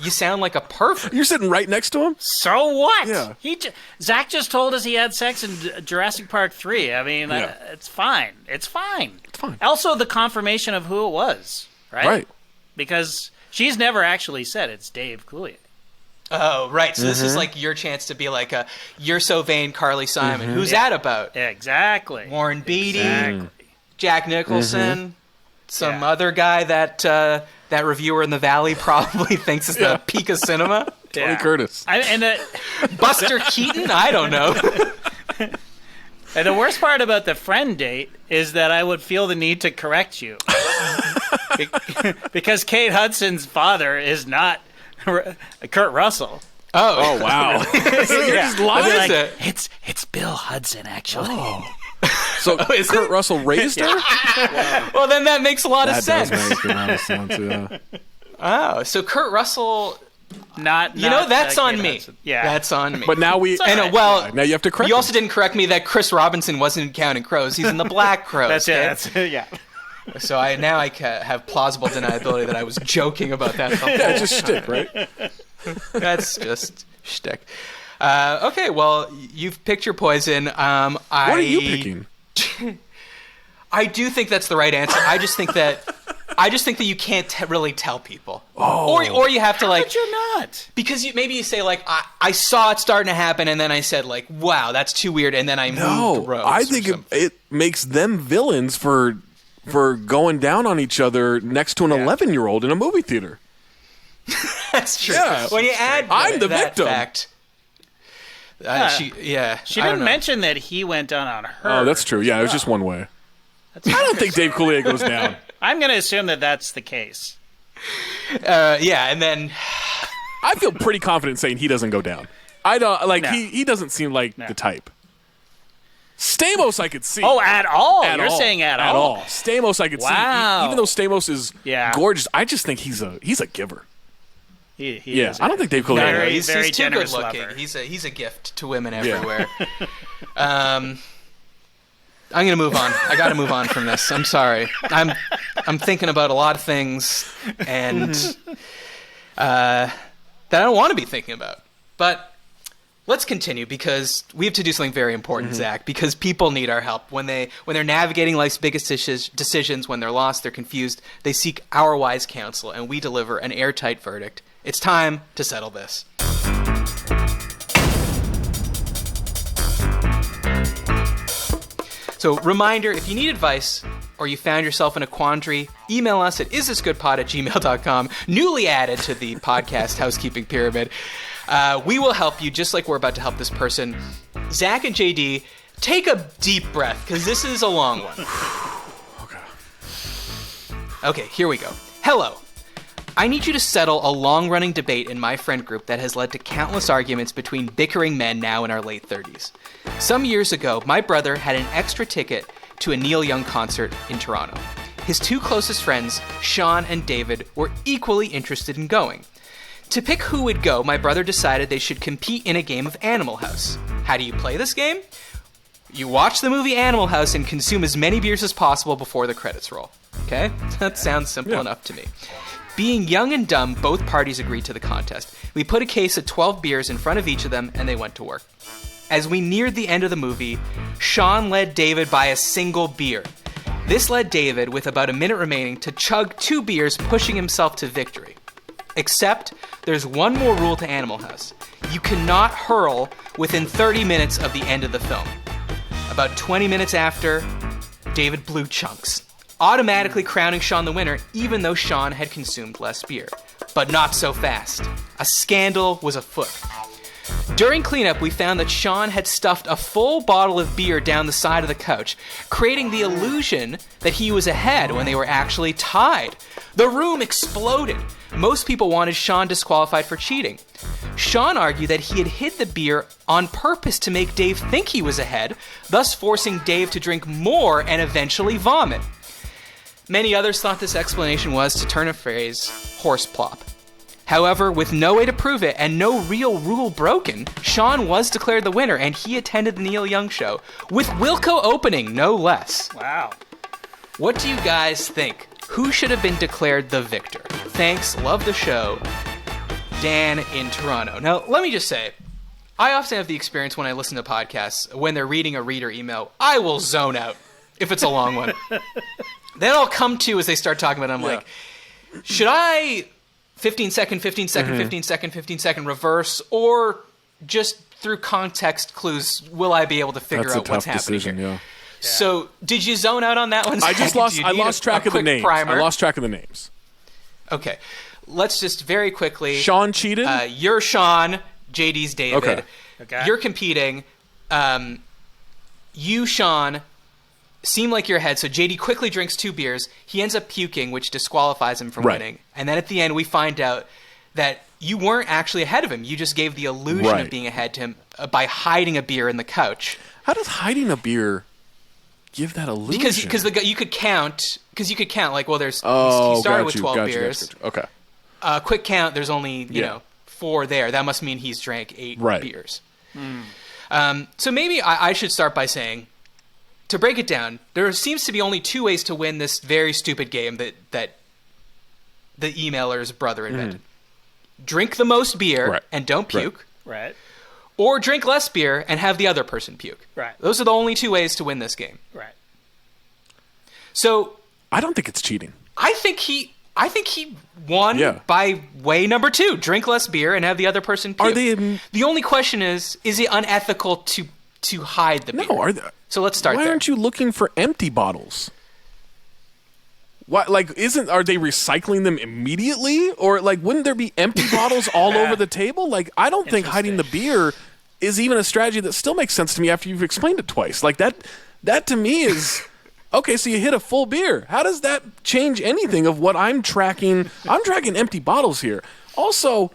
sound like a pervert. You're sitting right next to him? So what? Yeah. Zach just told us he had sex in Jurassic Park 3. I mean, it's fine. It's fine. Also, the confirmation of who it was, right? Right. Because she's never actually said it's Dave Coulier. Oh, right. So this is like your chance to be like you're so vain, Carly Simon. Who's that about? Exactly. Warren Beatty, Jack Nicholson, some other guy that reviewer in the Valley probably thinks is the peak of cinema. Tony Curtis. Buster Keaton? I don't know. And the worst part about the friend date is that I would feel the need to correct you. Because Kate Hudson's father is not Kurt Russell. Oh wow. So you're just lying. It's Bill Hudson, actually. Oh. So Kurt Russell raised her? Wow. Well, then that makes a lot of sense. That does make a lot of sense, yeah. Oh, so Kurt Russell... Not that's on Kate me. Hudson. Yeah. That's on me. But now now you have to correct You also didn't correct me that Chris Robinson wasn't in Counting Crows. He's in the Black Crows. That's it. Yeah. So I have plausible deniability that I was joking about that. Yeah, just shtick, right? That's just shtick. Okay, well, you've picked your poison. What are you picking? I do think that's the right answer. I just think that you can't really tell people. Oh. Or you have to like. But you're not. Because maybe you say like I saw it starting to happen, and then I said like, wow, that's too weird, and then I moved rows. I think it makes them villains for going down on each other next to an 11-year-old in a movie theater. That's true. Yeah. When you add I'm the that victim. Fact, she didn't mention that he went down on her. Oh, that's true. Yeah, it was just one way. I don't think Dave Coulier goes down. I'm going to assume that that's the case. And then I feel pretty confident saying he doesn't go down. I don't like he doesn't seem like the type. Stamos I could see. Oh, at all? You're saying at all? Stamos I could see. Even though Stamos is gorgeous, I just think he's a giver. He is. I don't think Dave Coulier. He's very too good generous looking. lover. He's a gift to women everywhere. I'm gonna move on. I gotta move on from this. I'm sorry. I'm thinking about a lot of things and that I don't want to be thinking about. But let's continue because we have to do something very important, Zach. Because people need our help when they're navigating life's biggest decisions. When they're lost, they're confused. They seek our wise counsel, and we deliver an airtight verdict. It's time to settle this. So, reminder, if you need advice or you found yourself in a quandary, email us at isthisgoodpod@gmail.com, newly added to the podcast housekeeping pyramid. We will help you just like we're about to help this person. Zach and JD, take a deep breath because this is a long one. Okay, here we go. Hello. I need you to settle a long-running debate in my friend group that has led to countless arguments between bickering men now in our late 30s. Some years ago, my brother had an extra ticket to a Neil Young concert in Toronto. His two closest friends, Sean and David, were equally interested in going. To pick who would go, my brother decided they should compete in a game of Animal House. How do you play this game? You watch the movie Animal House and consume as many beers as possible before the credits roll. Okay? That sounds simple enough to me. Being young and dumb, both parties agreed to the contest. We put a case of 12 beers in front of each of them, and they went to work. As we neared the end of the movie, Sean led David by a single beer. This led David, with about a minute remaining, to chug 2 beers, pushing himself to victory. Except, there's one more rule to Animal House. You cannot hurl within 30 minutes of the end of the film. About 20 minutes after, David blew chunks, automatically crowning Sean the winner, even though Sean had consumed less beer. But not so fast. A scandal was afoot. During cleanup, we found that Sean had stuffed a full bottle of beer down the side of the couch, creating the illusion that he was ahead when they were actually tied. The room exploded. Most people wanted Sean disqualified for cheating. Sean argued that he had hid the beer on purpose to make Dave think he was ahead, thus forcing Dave to drink more and eventually vomit. Many others thought this explanation was, to turn a phrase, horse plop. However, with no way to prove it and no real rule broken, Sean was declared the winner and he attended the Neil Young show, with Wilco opening, no less. Wow. What do you guys think? Who should have been declared the victor? Thanks, love the show, Dan in Toronto. Now, let me just say, I often have the experience when I listen to podcasts, when they're reading a reader email, I will zone out if it's a long one. Then I'll come to as they start talking about it, I'm like, should I 15 second, 15 second, 15 second, 15 second reverse, or just through context clues, will I be able to figure out what's happening decision, here? Yeah. So, did you zone out on that one? I lost track of the names. Primer? I lost track of the names. Okay. Let's just very quickly. Sean cheated? You're Sean. JD's David. Okay. You're competing. You, Sean, seem like you're ahead. So JD quickly drinks 2 beers. He ends up puking, which disqualifies him from winning. And then at the end, we find out that you weren't actually ahead of him. You just gave the illusion of being ahead to him by hiding a beer in the couch. How does hiding a beer give that illusion? Because you could count. Because you could count. Like, well, there's. Oh, he started with 12 got beers. you. Okay. Quick count. There's only you know 4 there. That must mean he's drank 8 beers. So maybe I should start by saying, to break it down, there seems to be only two ways to win this very stupid game that the emailer's brother invented. Drink the most beer and don't puke. Right. Or drink less beer and have the other person puke. Right. Those are the only two ways to win this game. Right. So I don't think it's cheating. I think he won by way number 2. Drink less beer and have the other person puke. The only question is it unethical to hide the beer? No, so let's start Why there. aren't you looking for empty bottles? What, like, are they recycling them immediately? Or, like, wouldn't there be empty bottles all over the table? Like, I don't think hiding the beer is even a strategy that still makes sense to me after you've explained it twice. Like, that to me is... Okay, so you hit a full beer. How does that change anything of what I'm tracking? I'm tracking empty bottles here. Also,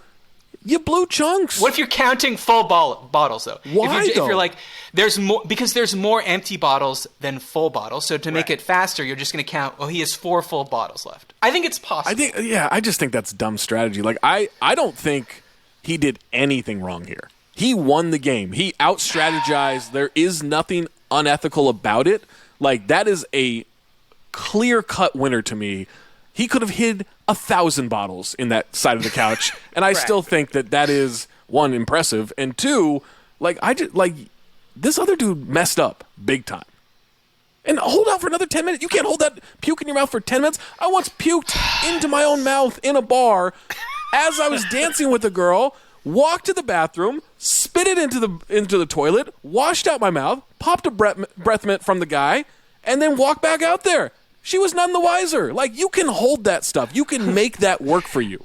you blew chunks. What if you're counting full bottles, though? Why, if you're like, there's more empty bottles than full bottles, so to make it faster, you're just going to count, he has 4 full bottles left. I think it's possible. I just think that's dumb strategy. Like, I don't think he did anything wrong here. He won the game. He out-strategized. There is nothing unethical about it. Like, that is a clear-cut winner to me. He could have hid 1,000 bottles in that side of the couch, and I still think that is, 1, impressive, and 2, this other dude messed up big time. And hold out for another 10 minutes. You can't hold that puke in your mouth for 10 minutes. I once puked into my own mouth in a bar as I was dancing with a girl, walked to the bathroom, spit it into the toilet, washed out my mouth, popped a breath mint from the guy, and then walked back out there. She was none the wiser. Like, you can hold that stuff. You can make that work for you.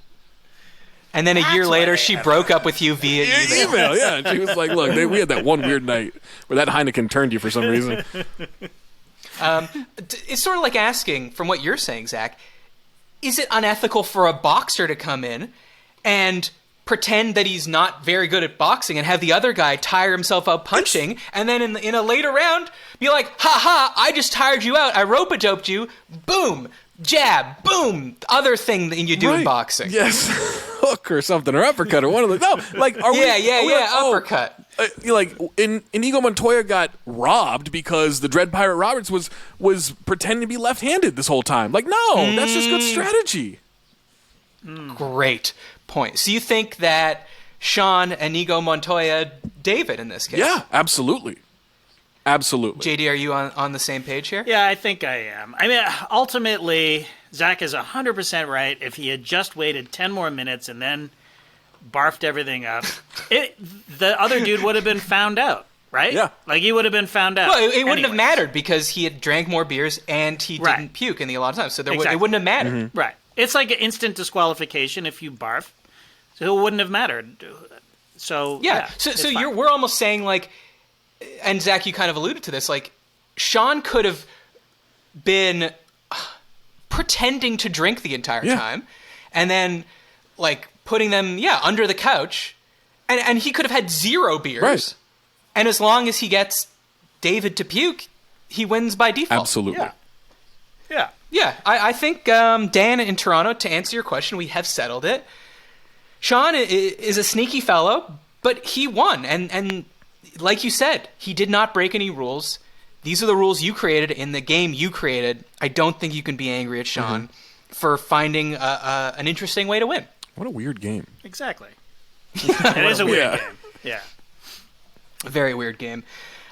And then a year later, she broke up with you via email. Yeah. And she was like, look, we had that one weird night where that Heineken turned you for some reason. It's sort of like asking, from what you're saying, Zach, is it unethical for a boxer to come in and pretend that he's not very good at boxing and have the other guy tire himself out punching, and then in a later round be like, ha, I just tired you out, I rope-a-doped you, boom, jab, boom, other thing that you do in boxing. Yes, hook or something, or uppercut, or one of those. No, like, uppercut. Like, Inigo Montoya got robbed because the Dread Pirate Roberts was pretending to be left-handed this whole time. Like, no, that's just good strategy. Great point. So you think that Sean, Inigo Montoya, David in this case? Yeah, absolutely. JD, are you on the same page here? Yeah, I think I am. I mean, ultimately, Zach is 100% right. If he had just waited 10 more minutes and then barfed everything up, the other dude would have been found out, right? Yeah. Like, he would have been found out. Well, it wouldn't have mattered because he had drank more beers and he didn't puke in the allotted time. So it wouldn't have mattered. Mm-hmm. Right. It's like an instant disqualification if you barf. So it wouldn't have mattered. So yeah. So we're almost saying, like, and Zach, you kind of alluded to this, like, Sean could have been pretending to drink the entire time and then, like, putting them under the couch, and he could have had 0 beers. Right. And as long as he gets David to puke, he wins by default. Absolutely. Yeah, I think, Dan in Toronto, to answer your question, we have settled it. Sean is a sneaky fellow, but he won. And like you said, he did not break any rules. These are the rules you created in the game you created. I don't think you can be angry at Sean for finding an interesting way to win. What a weird game. Exactly. It is a weird game. Yeah. A very weird game.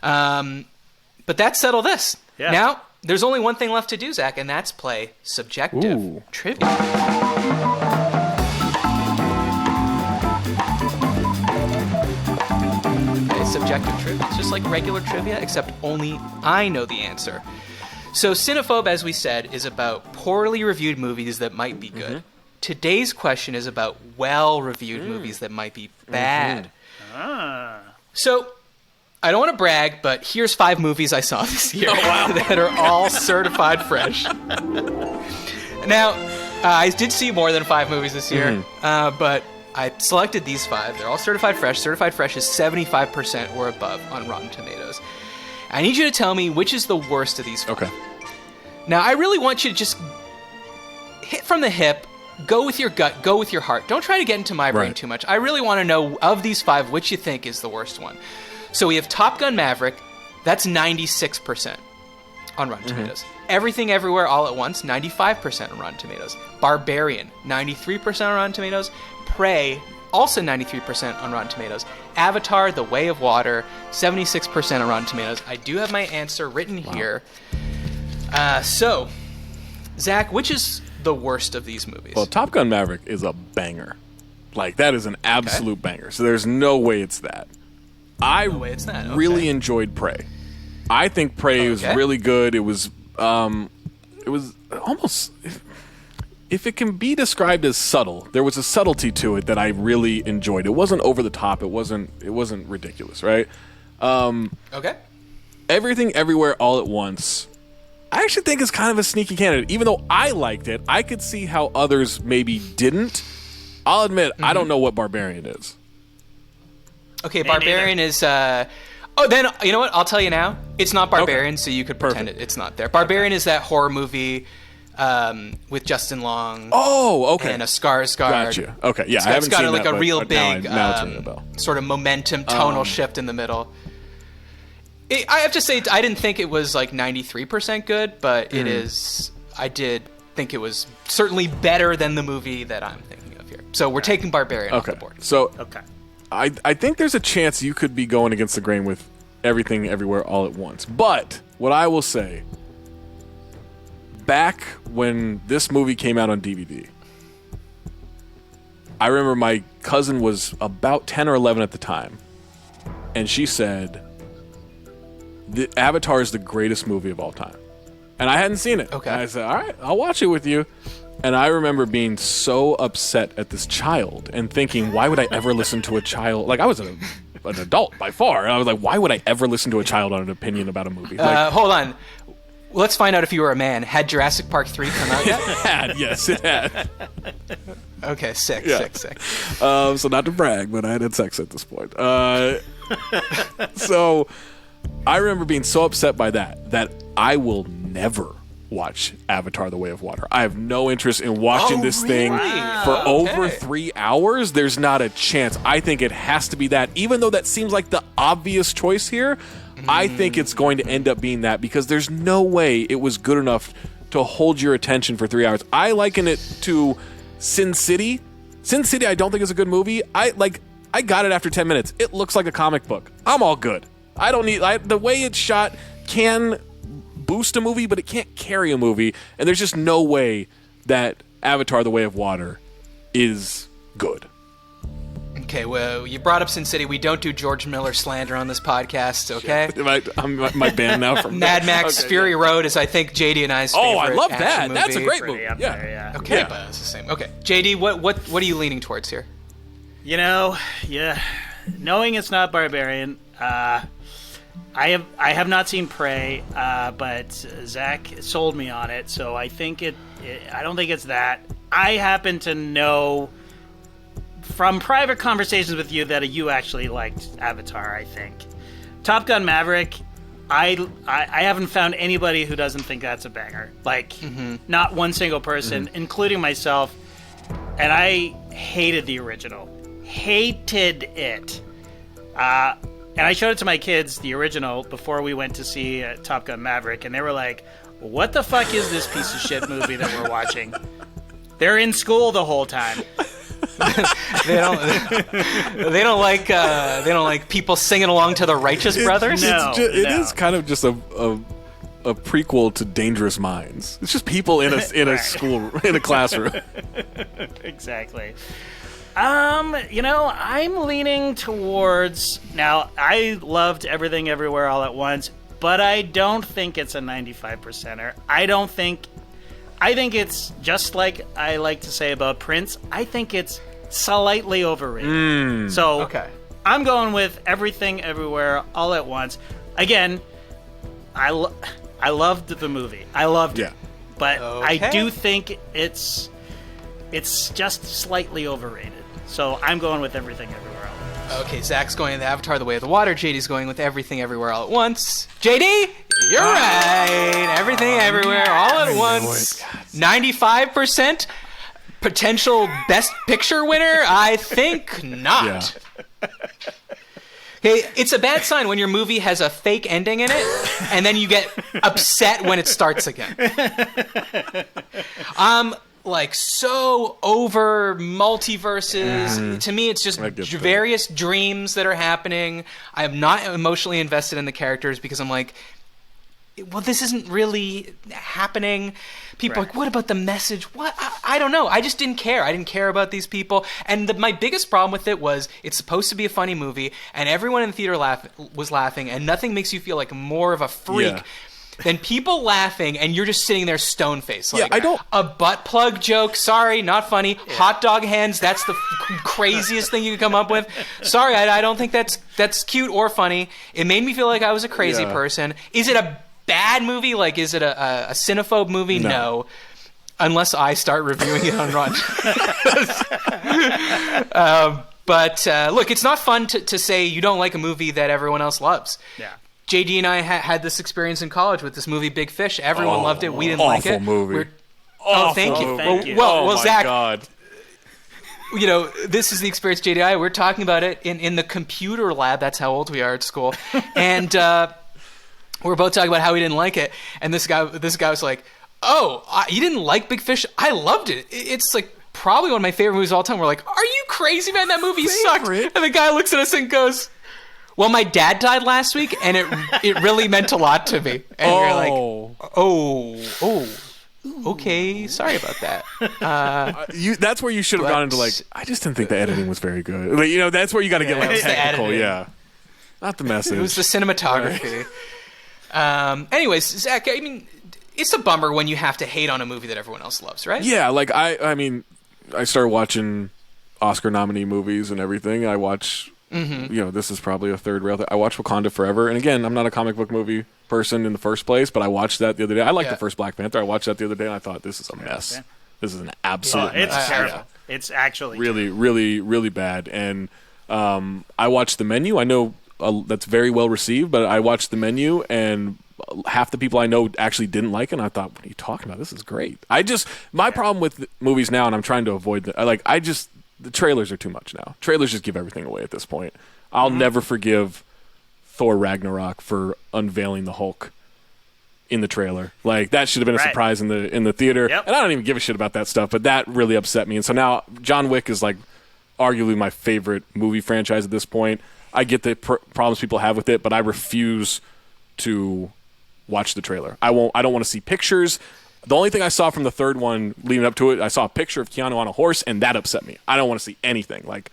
But that's settled this. Yeah. Now, there's only one thing left to do, Zach, and that's play subjective trivia. Okay, subjective trivia. It's just like regular trivia, except only I know the answer. So Cinephobe, as we said, is about poorly reviewed movies that might be good. Mm-hmm. Today's question is about well-reviewed movies that might be bad. So, I don't want to brag, but here's 5 movies I saw this year that are all certified fresh. Now, I did see more than 5 movies this year, but I selected these 5. They're all certified fresh. Certified fresh is 75% or above on Rotten Tomatoes. I need you to tell me which is the worst of these 5. Okay. Now, I really want you to just hit from the hip, go with your gut, go with your heart. Don't try to get into my brain too much. I really want to know, of these 5, which you think is the worst one. So we have Top Gun Maverick. That's 96%. on Rotten Tomatoes. Everything Everywhere All at Once, 95% on Rotten Tomatoes. Barbarian, 93% on Rotten Tomatoes. Prey, also 93% on Rotten Tomatoes. Avatar, The Way of Water, 76% on Rotten Tomatoes. I do have my answer written here. So, Zach, which is the worst of these movies? Well, Top Gun Maverick is a banger. Like, that is an absolute banger. So there's no way it's that. I really enjoyed Prey. I think Prey was really good. It was almost, if it can be described as subtle, there was a subtlety to it that I really enjoyed. It wasn't over the top. It wasn't ridiculous, right? Everything Everywhere All at Once, I actually think is kind of a sneaky candidate. Even though I liked it, I could see how others maybe didn't. I'll admit, I don't know what Barbarian is. Okay, Barbarian is... then, you know what? I'll tell you now. It's not Barbarian, so you could pretend it's not there. Barbarian is that horror movie with Justin Long. Oh, okay. And a Skarsgård. Gotcha. Okay, yeah, I haven't seen that. It's got a real big now sort of momentum, tonal shift in the middle. I have to say, I didn't think it was like 93% good, but it is... I did think it was certainly better than the movie that I'm thinking of here. So we're taking Barbarian off the board. So I think there's a chance you could be going against the grain with Everything Everywhere All at Once. But what I will say, back when this movie came out on DVD, I remember my cousin was about 10 or 11 at the time, and she said, Avatar is the greatest movie of all time. And I hadn't seen it. Okay. And I said, all right, I'll watch it with you. And I remember being so upset at this child and thinking, why would I ever listen to a child? Like, I was an adult by far. And I was like, why would I ever listen to a child on an opinion about a movie? Like, hold on. Let's find out if you were a man. Had Jurassic Park 3 come out yet? Yes, it had. Okay, sick. So not to brag, but I had sex at this point. So I remember being so upset by that I will never watch Avatar: The Way of Water. I have no interest in watching this thing for over 3 hours. There's not a chance. I think it has to be that. Even though that seems like the obvious choice here, I think it's going to end up being that because there's no way it was good enough to hold your attention for 3 hours. I liken it to Sin City. Sin City I don't think is a good movie. I got it after 10 minutes. It looks like a comic book. I'm all good. I don't need... the way it's shot can boost a movie, but it can't carry a movie. And there's just no way that Avatar: The Way of Water is good. Okay, well, you brought up Sin City. We don't do George Miller slander on this podcast, okay? Am I banned now from Mad Max Fury Road is, I think, JD and I's favorite I love that. movie. That's a great movie. Yeah. Okay, but it's the same. Okay, JD, what are you leaning towards here? You know, knowing it's not Barbarian, I have not seen Prey, but Zach sold me on it, so I think I don't think it's that. I happen to know from private conversations with you that you actually liked Avatar, I think. Top Gun Maverick, I haven't found anybody who doesn't think that's a banger. Like, not one single person, including myself, and I hated the original. Hated it. And I showed it to my kids, the original, before we went to see Top Gun Maverick, and they were like, what the fuck is this piece of shit movie that we're watching? They're in school the whole time. They don't like people singing along to the Righteous Brothers. It is kind of just a prequel to Dangerous Minds. It's just people in a school in a classroom. Exactly. I'm leaning towards... Now, I loved Everything Everywhere All at Once, but I don't think it's a 95%er. I think it's just like I like to say about Prince. I think it's slightly overrated. I'm going with Everything Everywhere All at Once. Again, I loved the movie. I loved it. But I do think it's just slightly overrated. So I'm going with Everything Everywhere All at Once. Okay, Zach's going with Avatar: The Way of the Water. JD's going with Everything Everywhere All at Once. JD, you're right. Everything Everywhere All at Once. 95% potential Best Picture winner? I think not. Okay, it's a bad sign when your movie has a fake ending in it, and then you get upset when it starts again. I'm like so over multiverses. To me, it's just various dreams that are happening. I am not emotionally invested in the characters because I'm like, well, this isn't really happening. People are like, what about the message? What? I don't know. I just didn't care. I didn't care about these people. And my biggest problem with it was it's supposed to be a funny movie, and everyone in the theater was laughing, and nothing makes you feel like more of a freak than people laughing, and you're just sitting there stone-faced. Like, a butt plug joke, sorry, not funny. Hot dog hands, that's the craziest thing you could come up with. Sorry, I don't think that's cute or funny. It made me feel like I was a crazy person. Is it a bad movie? Like, is it a cinephobe movie? No. Unless I start reviewing it on Rotten. But look, it's not fun to say you don't like a movie that everyone else loves. Yeah. JD and I had this experience in college with this movie Big Fish. Everyone loved it. We didn't like it. Movie. Thank you. Thank you. Well, Zach, God. You know, this is the experience JD and I. We're talking about it in the computer lab. That's how old we are at school. And we're both talking about how we didn't like it. And this guy was like, oh, you didn't like Big Fish? I loved it. It's like probably one of my favorite movies of all time. We're like, are you crazy, man? That movie sucked. And the guy looks at us and goes, well, my dad died last week, and it really meant a lot to me. And we're like, okay, sorry about that. That's where you should have gone into like, I just didn't think the editing was very good. Like, you know, that's where you got to get like technical. Not the message. It was the cinematography. Anyways, Zach, I mean, it's a bummer when you have to hate on a movie that everyone else loves, right? Yeah, like I mean, I started watching Oscar nominee movies and everything. I watch. You know, this is probably a third rail. I watched Wakanda Forever, and again, I'm not a comic book movie person in the first place, but I watched that the other day. I liked the first Black Panther. I watched that the other day, and I thought, this is a mess. Yeah. This is an absolute mess. It's terrible. It's actually really, terrible. Really, really bad. And I watched The Menu. I know that's very well received, but I watched The Menu, and half the people I know actually didn't like it, and I thought, what are you talking about? This is great. My problem with movies now, and I'm trying to avoid the trailers are too much now. Trailers just give everything away at this point. I'll never forgive Thor Ragnarok for unveiling the Hulk in the trailer. Like, that should have been a surprise in the theater. Yep. And I don't even give a shit about that stuff, but that really upset me. And so now John Wick is like arguably my favorite movie franchise at this point. I get the problems people have with it, but I refuse to watch the trailer. I don't want to see pictures. The only thing I saw from the third one leading up to it, I saw a picture of Keanu on a horse, and that upset me. I don't want to see anything. Like,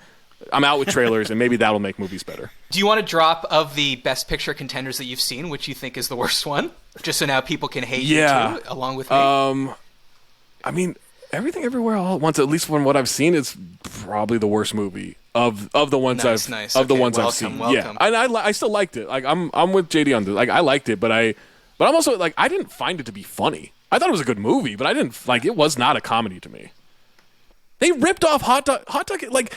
I'm out with trailers, and maybe that'll make movies better. Do you want to drop of the best picture contenders that you've seen, which you think is the worst one? Just so now people can hate you too, along with me. I mean, Everything Everywhere All at Once, at least from what I've seen, is probably the worst movie of the ones I've seen. Welcome. Yeah, and I still liked it. Like, I'm with JD on this. Like, I liked it, but I'm also like, I didn't find it to be funny. I thought it was a good movie, but I didn't like. It was not a comedy to me. They ripped off Hot Dog. Like,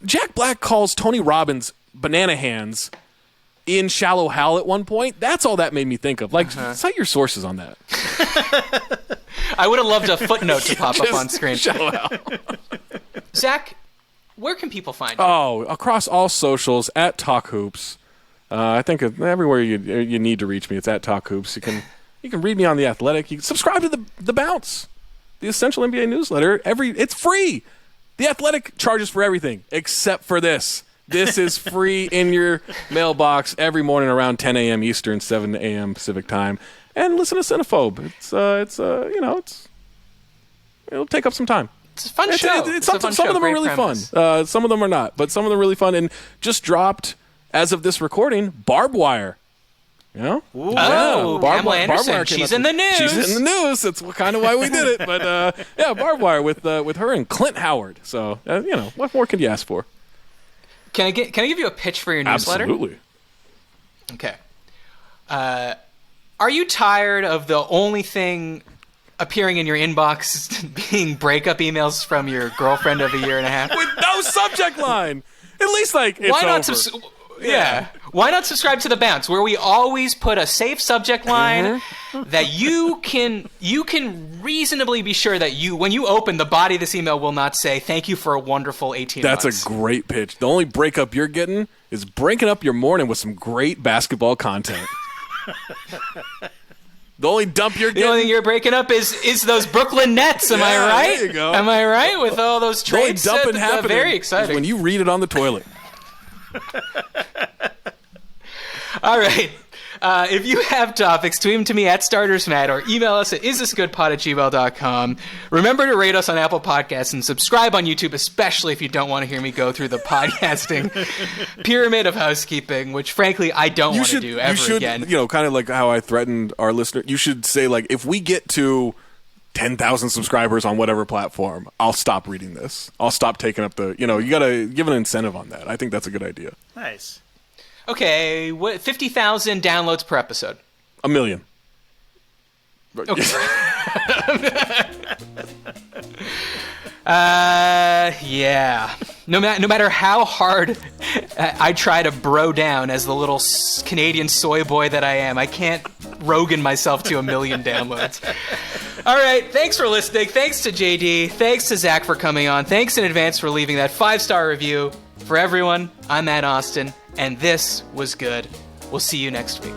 Jack Black calls Tony Robbins banana hands in Shallow Hal at one point. That's all that made me think of. Like, cite your sources on that. I would have loved a footnote to pop up on screen. Shallow Hal. Zach, where can people find you? Oh, across all socials at Talk Hoops. I think everywhere you need to reach me, it's at Talk Hoops. You can read me on The Athletic. You can subscribe to the Bounce, the Essential NBA newsletter. It's free. The Athletic charges for everything except for this. This is free in your mailbox every morning around 10 a.m. Eastern, 7 a.m. Pacific time. And listen to Cinephobe. It'll take up some time. It's a fun show. Some of them are really fun. Some of them are not, but some of them are really fun. And just dropped, as of this recording, Barbed Wire. You know? Ooh. Oh, Pamela Anderson. She's in the news. She's in the news. That's kind of why we did it. But Barbed Wire with her and Clint Howard. So what more could you ask for? Can I give you a pitch for your newsletter? Absolutely. Okay. Are you tired of the only thing appearing in your inbox being breakup emails from your girlfriend of a year and a half? With no subject line. At least, like, it's why not over. Yeah. Why not subscribe to The Bounce, where we always put a safe subject line that you can reasonably be sure that when you open, the body of this email will not say, thank you for a wonderful 18 months. That's a great pitch. The only breakup you're getting is breaking up your morning with some great basketball content. The only dump you're getting... The only thing you're breaking up is those Brooklyn Nets. Am I right? There you go. Am I right with all those trades? The only dumping happening very exciting. is when you read it on the toilet. All right. If you have topics, tweet them to me at StartersMatt or email us at isthisgoodpod@gmail.com. Remember to rate us on Apple Podcasts and subscribe on YouTube, especially if you don't want to hear me go through the podcasting pyramid of housekeeping, which frankly I don't want to do ever again. You know, kind of like how I threatened our listener. You should say, like, if we get to 10,000 subscribers on whatever platform, I'll stop reading this. I'll stop taking up the, you got to give an incentive on that. I think that's a good idea. Nice. Okay, 50,000 downloads per episode. 1 million. Okay. Yeah. No matter how hard I try to bro down as the little Canadian soy boy that I am, I can't Rogan myself to 1 million downloads. All right, thanks for listening. Thanks to JD. Thanks to Zach for coming on. Thanks in advance for leaving that 5-star review. For everyone, I'm Matt Austin, and this was good. We'll see you next week.